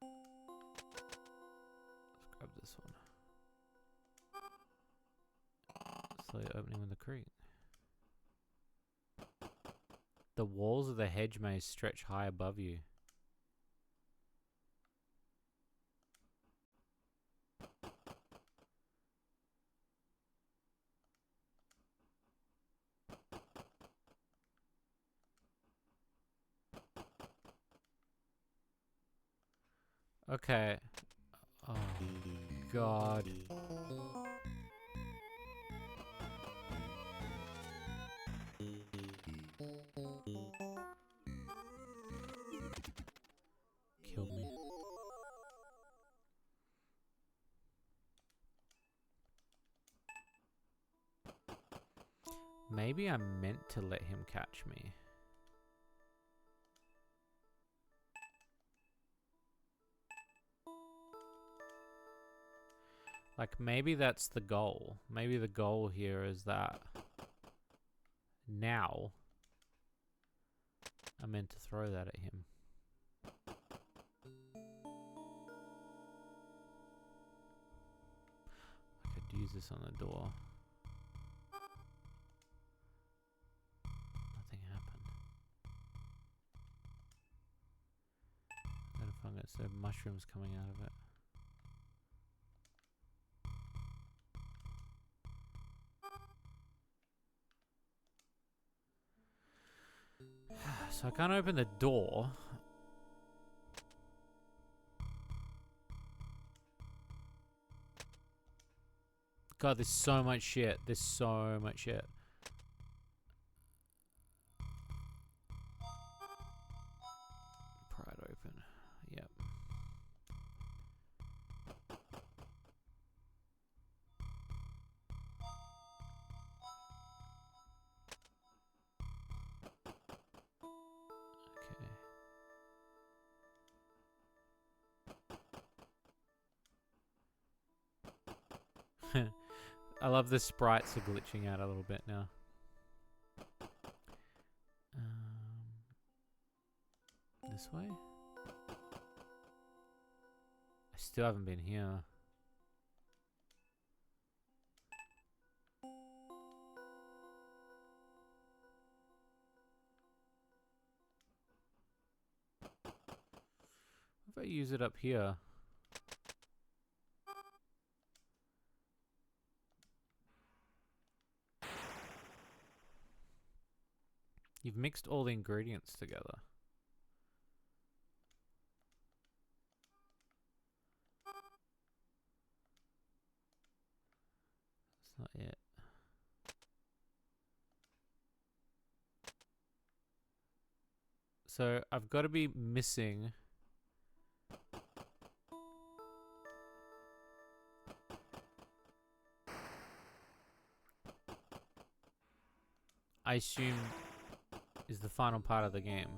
Let's grab this one. Slowly opening with the crate. The walls of the hedge maze stretch high above you. Okay. Oh, God. Killed me. Maybe I meant to let him catch me. Like, maybe that's the goal. Maybe the goal here is that now I meant to throw that at him. I could use this on the door. Nothing happened. Got a fungus. There are mushrooms coming out of it. So I can't open the door. God, there's so much shit. There's so much shit. Pry it open. Yep. Okay. I love the sprites are glitching out a little bit now. This way? I still haven't been here. What if I use it up here? You've mixed all the ingredients together. Not yet. So I've got to be missing. I assume is the final part of the game.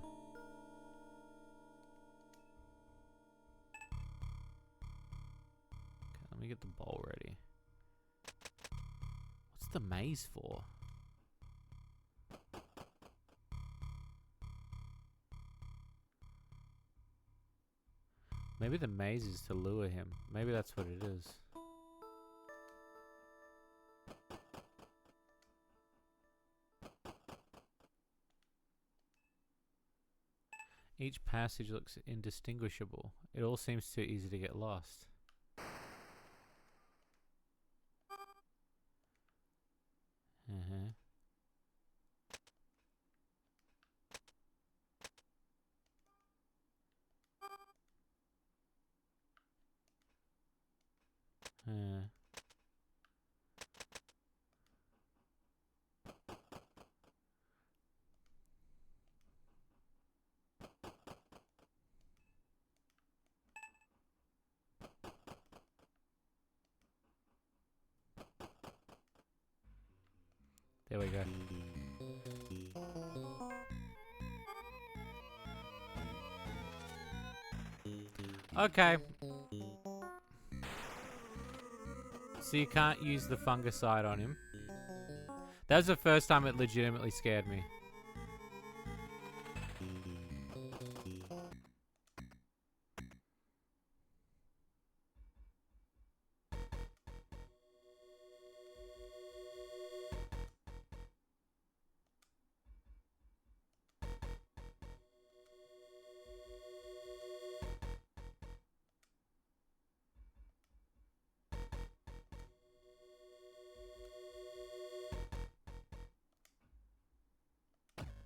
Okay, let me get the bowl ready. What's the maze for? Maybe the maze is to lure him. Maybe that's what it is. Each passage looks indistinguishable. It all seems too easy to get lost. Uh-huh. There we go. Okay. So you can't use the fungicide on him. That was the first time it legitimately scared me.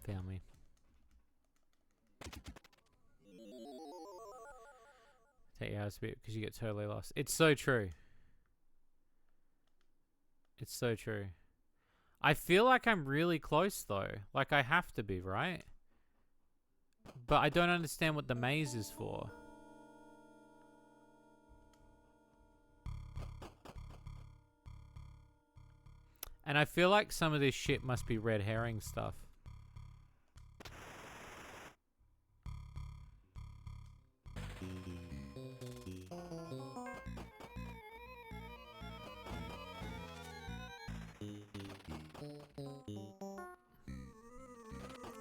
Found me. Take your house a bit because you get totally lost. It's so true. It's so true. I feel like I'm really close though. Like I have to be, right? But I don't understand what the maze is for. And I feel like some of this shit must be red herring stuff.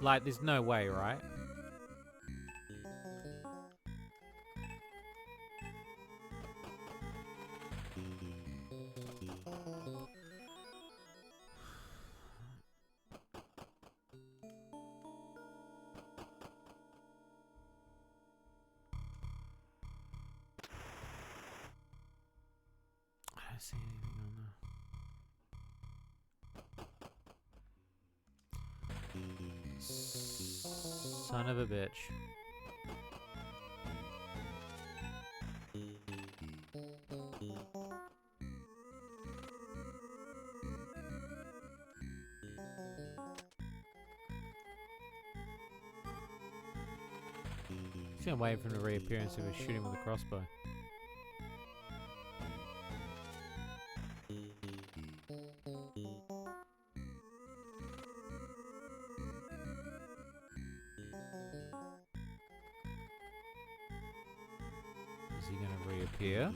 Like, there's no way, right? I don't see anything on there. Son of a bitch. See, I'm waiting for him to reappear instead of shooting with a crossbow. Is he going to reappear?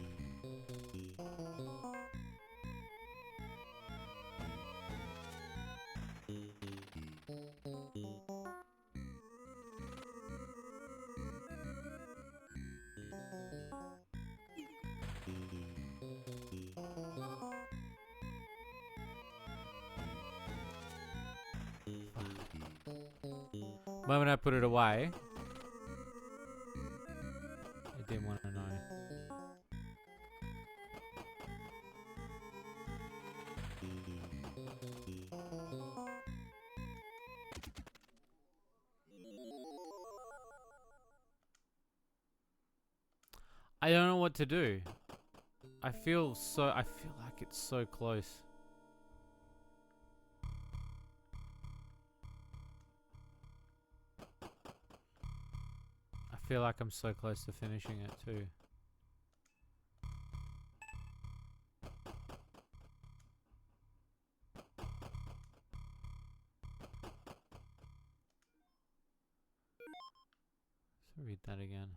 The moment I put it away, it didn't want to know. I don't know what to do. I feel like it's so close. feel like I'm so close to finishing it too. Let's read that again.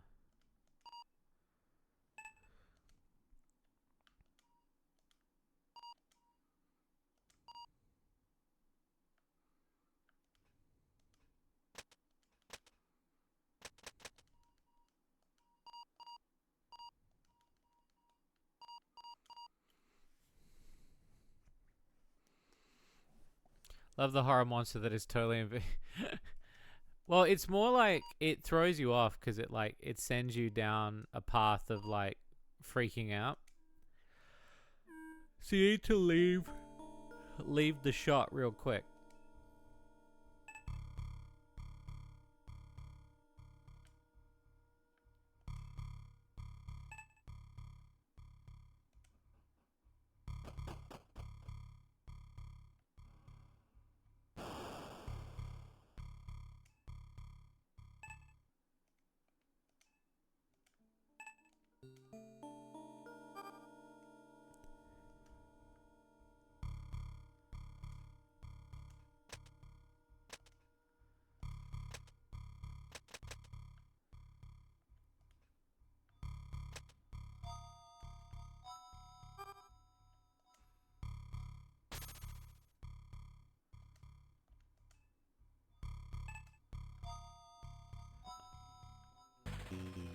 Love the horror monster that is totally well, it's more like it throws you off because it sends you down a path of like freaking out. So you need to leave the shot real quick.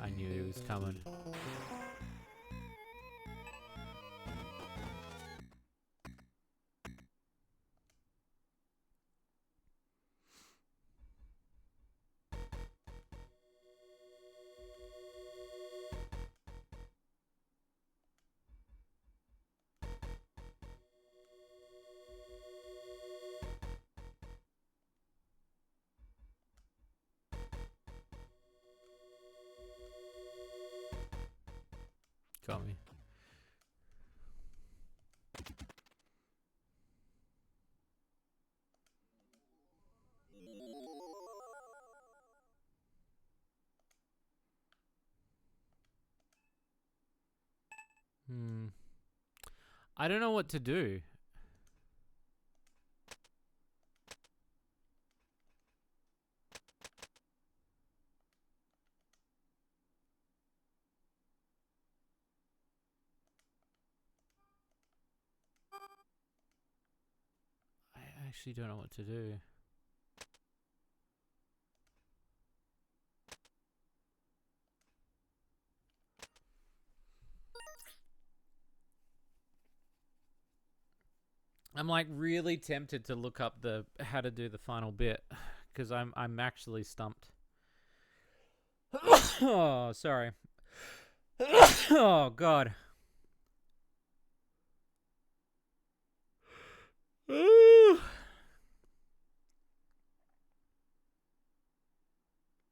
I knew he was coming. Got me. I don't know what to do. I actually don't know what to do. I'm like really tempted to look up the how to do the final bit because I'm actually stumped. Oh, sorry. Oh God.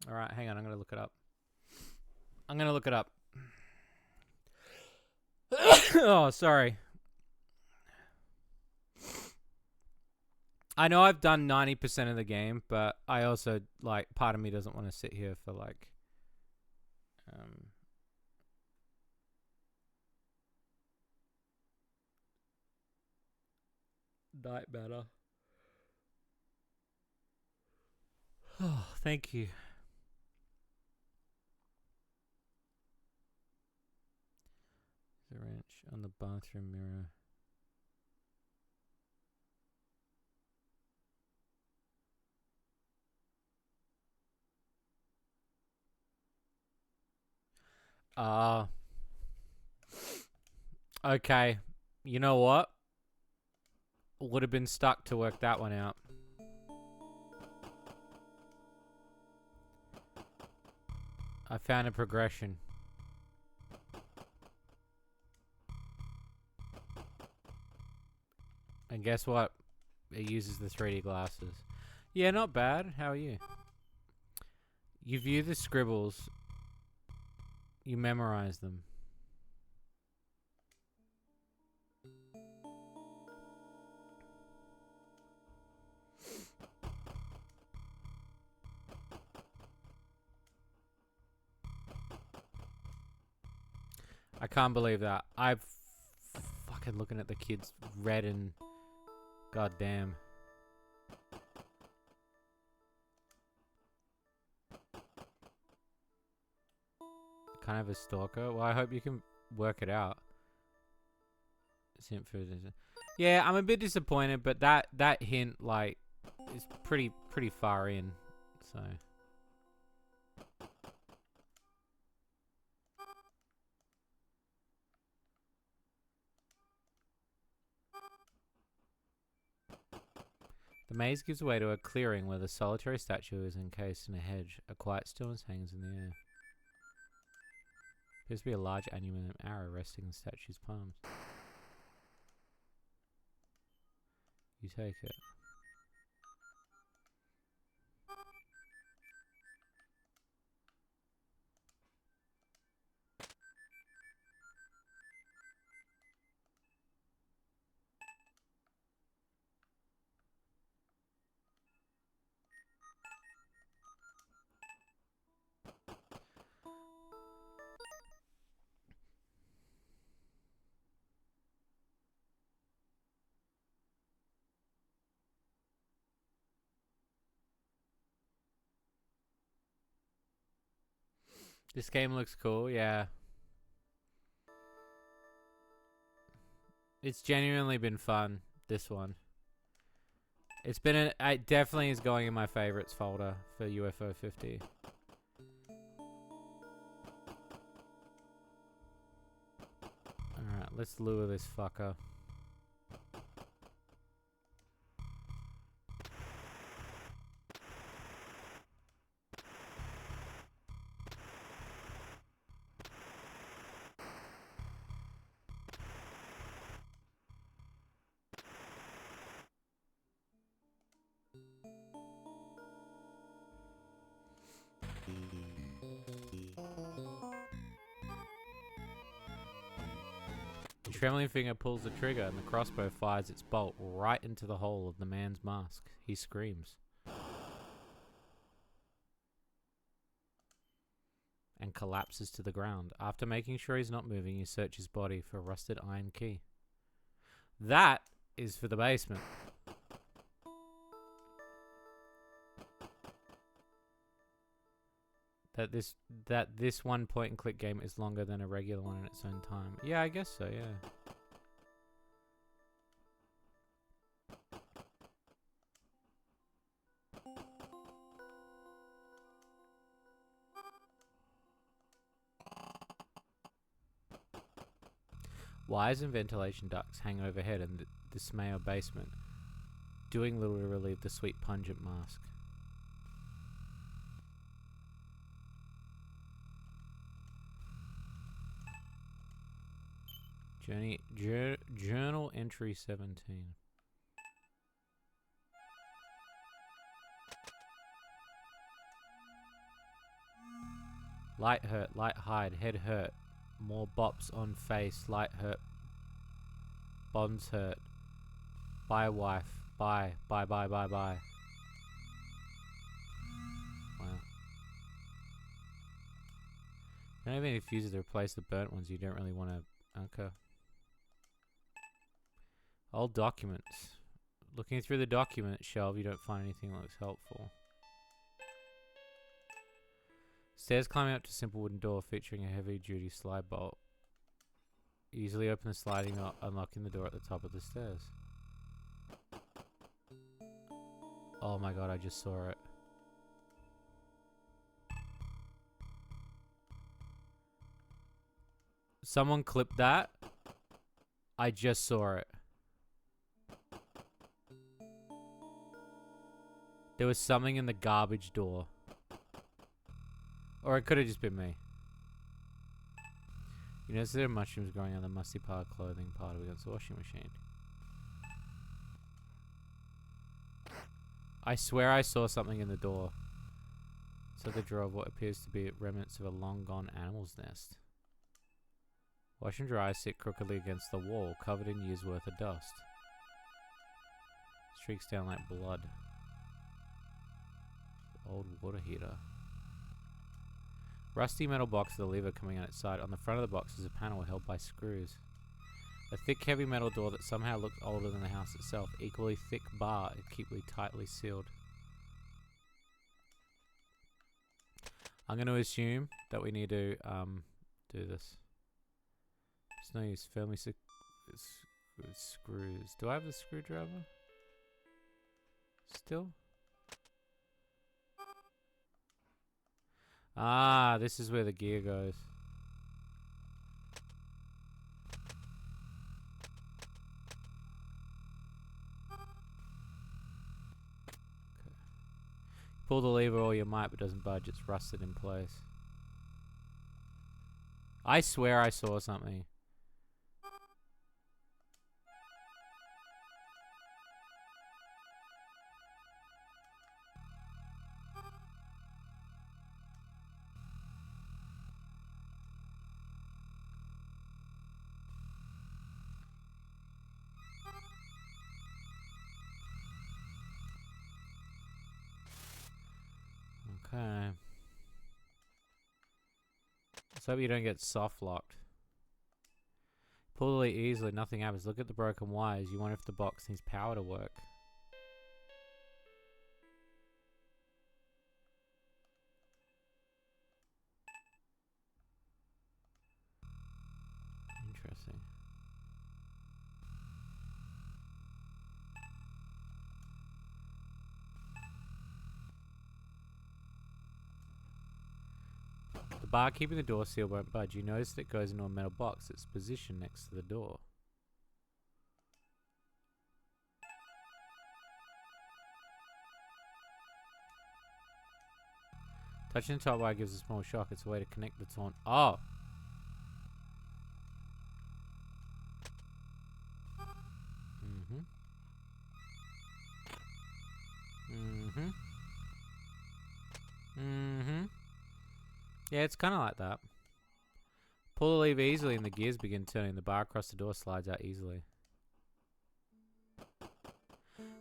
All right, hang on. I'm gonna look it up. Oh, sorry. I know I've done 90% of the game, but I also like part of me doesn't want to sit here for like night matter. Oh, thank you. The wrench on the bathroom mirror. Okay. You know what? Would have been stuck to work that one out. I found a progression. And guess what? It uses the 3D glasses. Yeah, not bad. How are you? You view the scribbles. You memorize them. I can't believe that. I'm fucking looking at the kids red and goddamn. Kind of a stalker. Well, I hope you can work it out. Yeah, I'm a bit disappointed, but that hint like is pretty far in. So the maze gives way to a clearing where the solitary statue is encased in a hedge. A quiet stillness hangs in the air. Appears to be a large aluminum arrow resting in the statue's palms. You take it. This game looks cool, yeah. It's genuinely been fun, this one. It's been it definitely is going in my favorites folder for UFO 50. Alright, let's lure this fucker. The trembling finger pulls the trigger and the crossbow fires its bolt right into the hole of the man's mask. He screams. And collapses to the ground. After making sure he's not moving, you search his body for a rusted iron key. That is for the basement. That this one point and click game is longer than a regular one in its own time. Yeah, I guess so, yeah. Wires and ventilation ducts hang overhead in the dismay basement, doing little to relieve the sweet pungent mask. Journal entry 17. Light hurt, light hide, head hurt. More bops on face, light hurt. Bonds hurt. Bye wife, bye, bye, bye, bye, bye. Wow. Don't have any fuses to replace the burnt ones. You don't really want to. Okay. Old documents. Looking through the document shelf, you don't find anything that looks helpful. Stairs climbing up to a simple wooden door featuring a heavy-duty slide bolt. Easily open the sliding door, unlocking the door at the top of the stairs. Oh my god, I just saw it. Someone clipped that. I just saw it. There was something in the garbage door. Or it could have just been me. You notice there are mushrooms growing on the musty part of clothing part of against the washing machine. I swear I saw something in the door. So the drawer of what appears to be remnants of a long-gone animal's nest. Wash and dry sit crookedly against the wall, covered in years' worth of dust. Streaks down like blood. Old water heater. Rusty metal box with a lever coming out its side. On the front of the box is a panel held by screws. A thick, heavy metal door that somehow looks older than the house itself. Equally thick bar, equally tightly sealed. I'm going to assume that we need to do this. There's no use. Firmly screws. Do I have the screwdriver? Still? Ah, this is where the gear goes. Okay. Pull the lever all you might, but it doesn't budge. It's rusted in place. I swear I saw something. Okay. Let's hope you don't get soft locked. Pull the lever easily, nothing happens. Look at the broken wires. You wonder if the box needs power to work. Interesting. The bar keeping the door sealed won't budge. You notice that it goes into a metal box that's positioned next to the door. Touching the top wire gives a small shock. It's a way to connect the torn. Oh! Yeah, it's kind of like that. Pull the lever easily and the gears begin turning. The bar across the door slides out easily.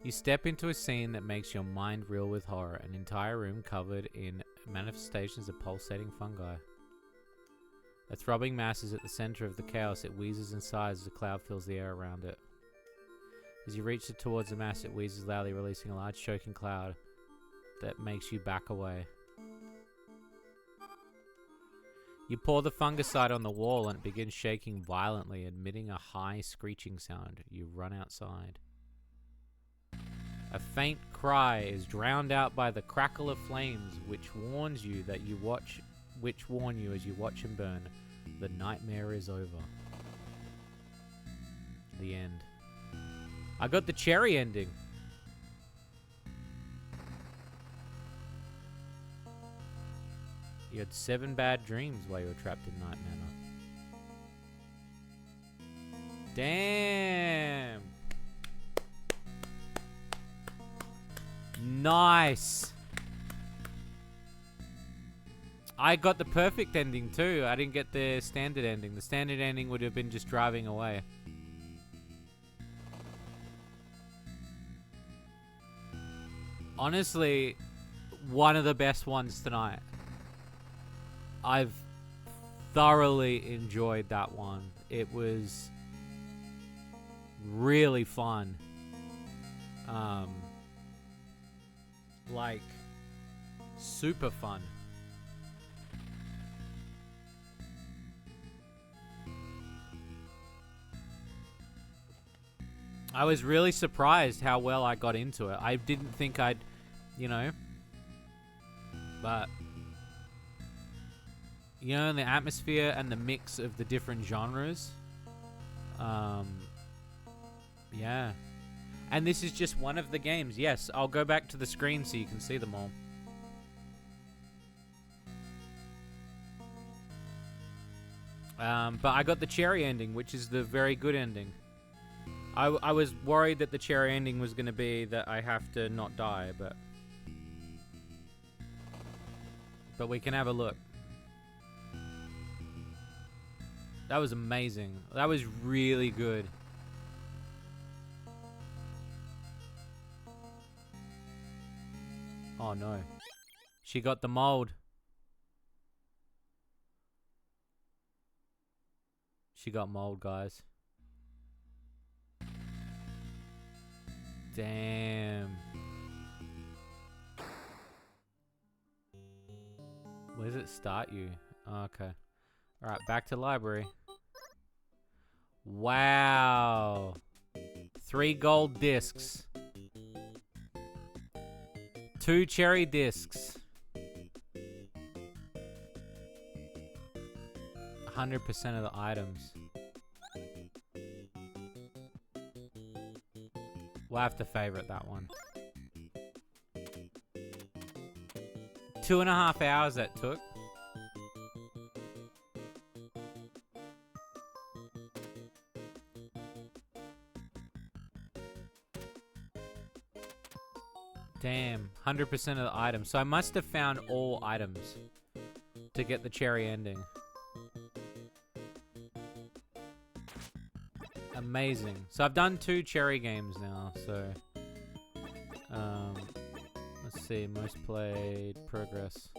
You step into a scene that makes your mind reel with horror. An entire room covered in manifestations of pulsating fungi. A throbbing mass is at the center of the chaos. It wheezes and sighs as a cloud fills the air around it. As you reach towards the mass, it wheezes loudly, releasing a large choking cloud that makes you back away. You pour the fungicide on the wall and it begins shaking violently, emitting a high screeching sound. You run outside. A faint cry is drowned out by the crackle of flames, which warns you that which warn you as you watch him burn. The nightmare is over. The end. I got the cherry ending. You had 7 bad dreams while you were trapped in Night Manor. Damn. Nice. I got the perfect ending too. I didn't get the standard ending. The standard ending would have been just driving away. Honestly, one of the best ones tonight. I've thoroughly enjoyed that one. It was really fun. Like, super fun. I was really surprised how well I got into it. I didn't think I'd, you know, but, you know, the atmosphere and the mix of the different genres. Yeah. And this is just one of the games. Yes, I'll go back to the screen so you can see them all. But I got the cherry ending, which is the very good ending. I was worried that the cherry ending was going to be that I have to not die, but we can have a look. That was amazing. That was really good. Oh no. She got the mold. She got mold, guys. Damn. Where does it start you? Oh, okay. Alright, back to library. Wow. 3 gold discs. 2 cherry discs. 100% of the items. We'll have to favorite that one. 2.5 hours that took. Damn, 100% of the items. So I must have found all items to get the cherry ending. Amazing. So I've done 2 cherry games now, so... let's see, most played, progress.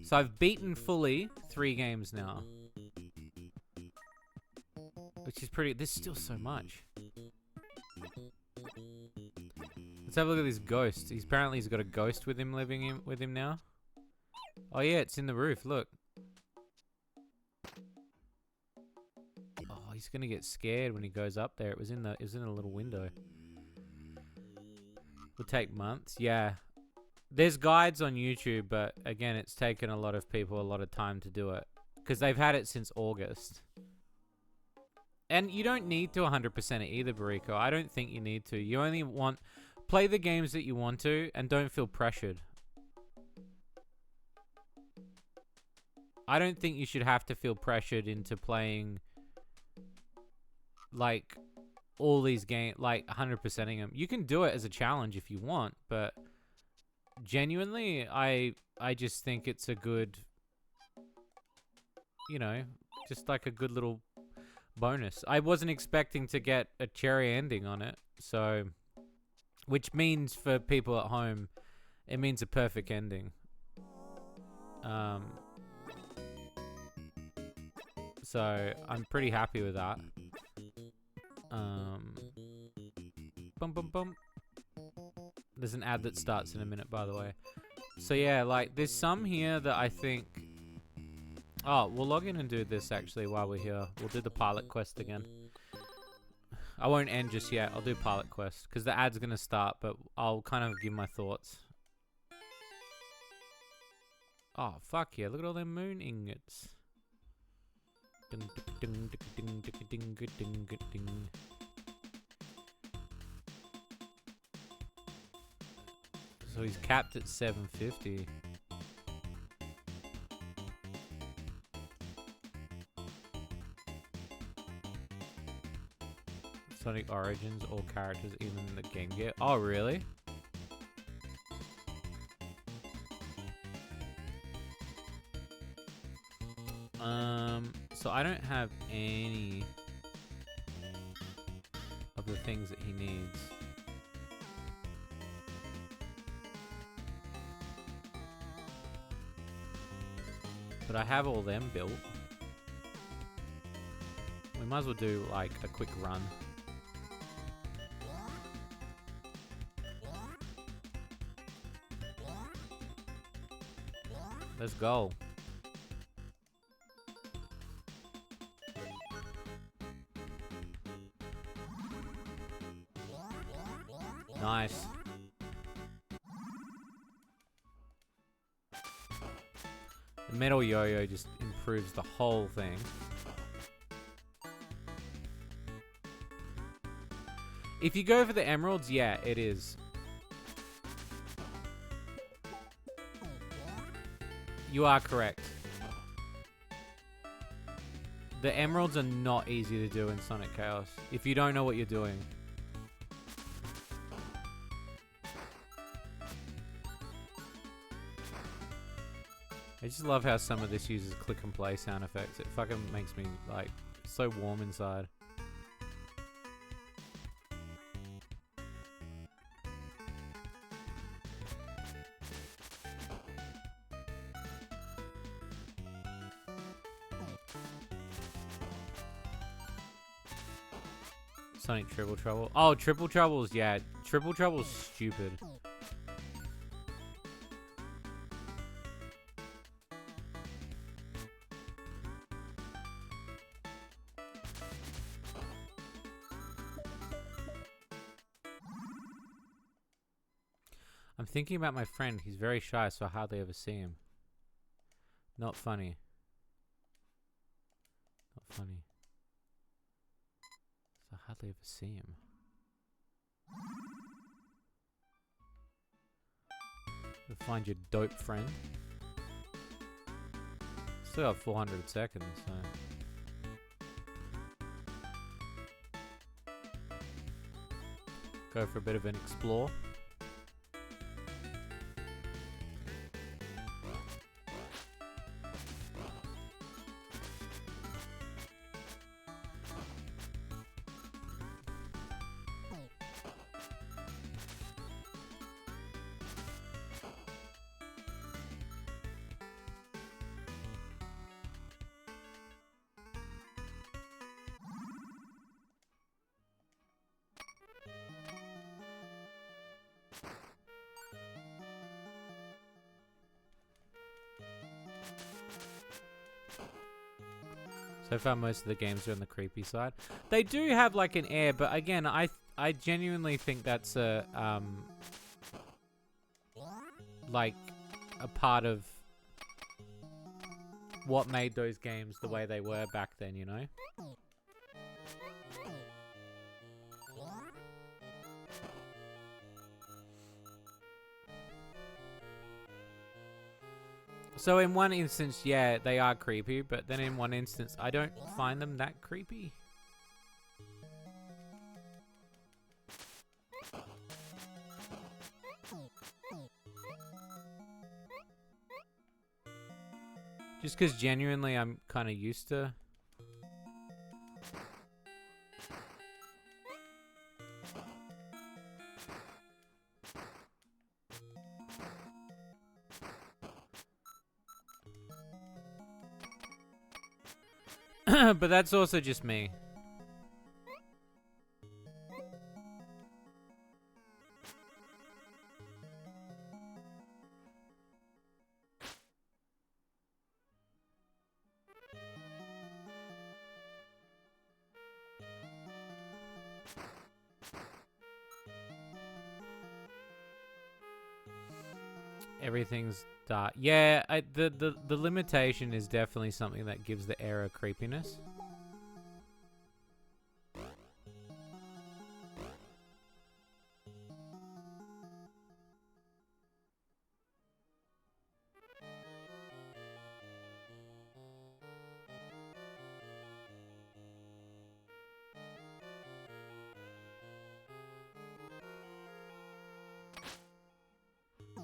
So I've beaten fully 3 games now. Which is pretty... There's still so much. Let's have a look at this ghost. He's got a ghost with him living with him now. Oh yeah, it's in the roof, look. Oh, he's gonna get scared when he goes up there. It was in a little window. Will take months. Yeah. There's guides on YouTube, but again, it's taken a lot of people a lot of time to do it. Because they've had it since August. And you don't need to 100% it either, Bariko. I don't think you need to. You only want... Play the games that you want to, and don't feel pressured. I don't think you should have to feel pressured into playing... Like... all these games, like 100%ing them. You can do it as a challenge if you want, but genuinely, I just think it's a good, you know, just like a good little bonus. I wasn't expecting to get a cherry ending on it, so, which means for people at home, it means a perfect ending. So I'm pretty happy with that. Bum bum bum. There's an ad that starts in a minute, by the way. So yeah, like there's some here that I think... Oh, we'll log in and do this actually while we're here. We'll do the pilot quest again. I won't end just yet. I'll do pilot quest because the ad's gonna start, but I'll kind of give my thoughts. Oh fuck yeah! Look at all them moon ingots. So he's capped at 750. Sonic Origins, all characters, even the Game Gear. Oh, really? So I don't have any of the things that he needs. But I have all them built. We might as well do like a quick run. Let's go. Nice. The metal yo-yo just improves the whole thing. If you go for the emeralds, yeah, it is. You are correct. The emeralds are not easy to do in Sonic Chaos if you don't know what you're doing. I just love how some of this uses click and play sound effects. It fucking makes me like so warm inside. Sonic Triple Trouble. Oh, Triple Trouble's, yeah. Triple Trouble's stupid. I'm thinking about my friend. He's very shy, so I hardly ever see him. Not funny. Not funny. So I hardly ever see him. You'll find your dope friend. Still have 400 seconds, so... Go for a bit of an explore. So far, most of the games are on the creepy side. They do have like an air, but again, I genuinely think that's a like a part of what made those games the way they were back then, you know? So in one instance, yeah, they are creepy, but then in one instance, I don't find them that creepy. Just because genuinely I'm kind of used to... But that's also just me. Everything's dark. Yeah, the limitation is definitely something that gives the era creepiness.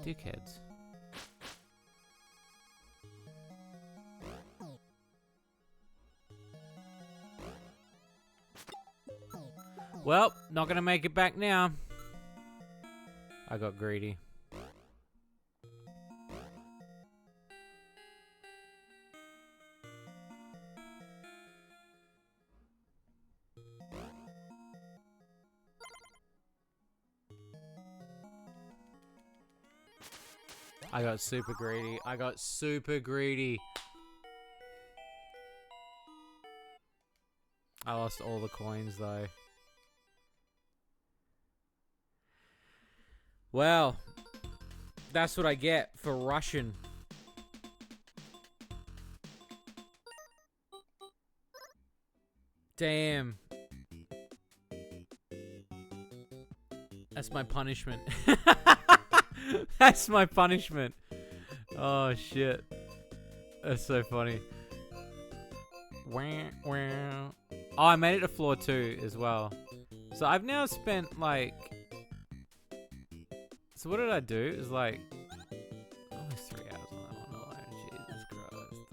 Dickheads. Well, not gonna make it back now. I got greedy. I got super greedy. I got super greedy. I lost all the coins though. Well, that's what I get for Russian. Damn. That's my punishment. That's my punishment. Oh, shit. That's so funny. Oh, I made it to floor 2 as well. So I've now spent like... So what did I do? It was like... Almost 3 hours on that one. Oh, Jesus Christ.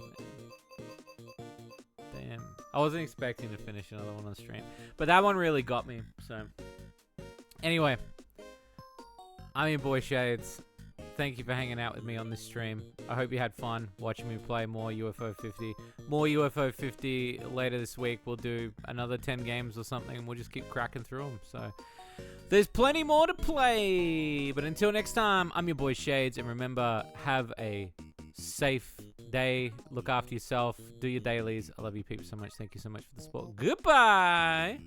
Damn. I wasn't expecting to finish another one on stream. But that one really got me, so... Anyway. I'm your boy Shades. Thank you for hanging out with me on this stream. I hope you had fun watching me play more UFO 50. more UFO 50 later this week. We'll do another 10 games or something, and we'll just keep cracking through them. So there's plenty more to play. But until next time, I'm your boy Shades, and remember, have a safe day. Look after yourself. Do your dailies. I love you people so much. Thank you so much for the support. Goodbye.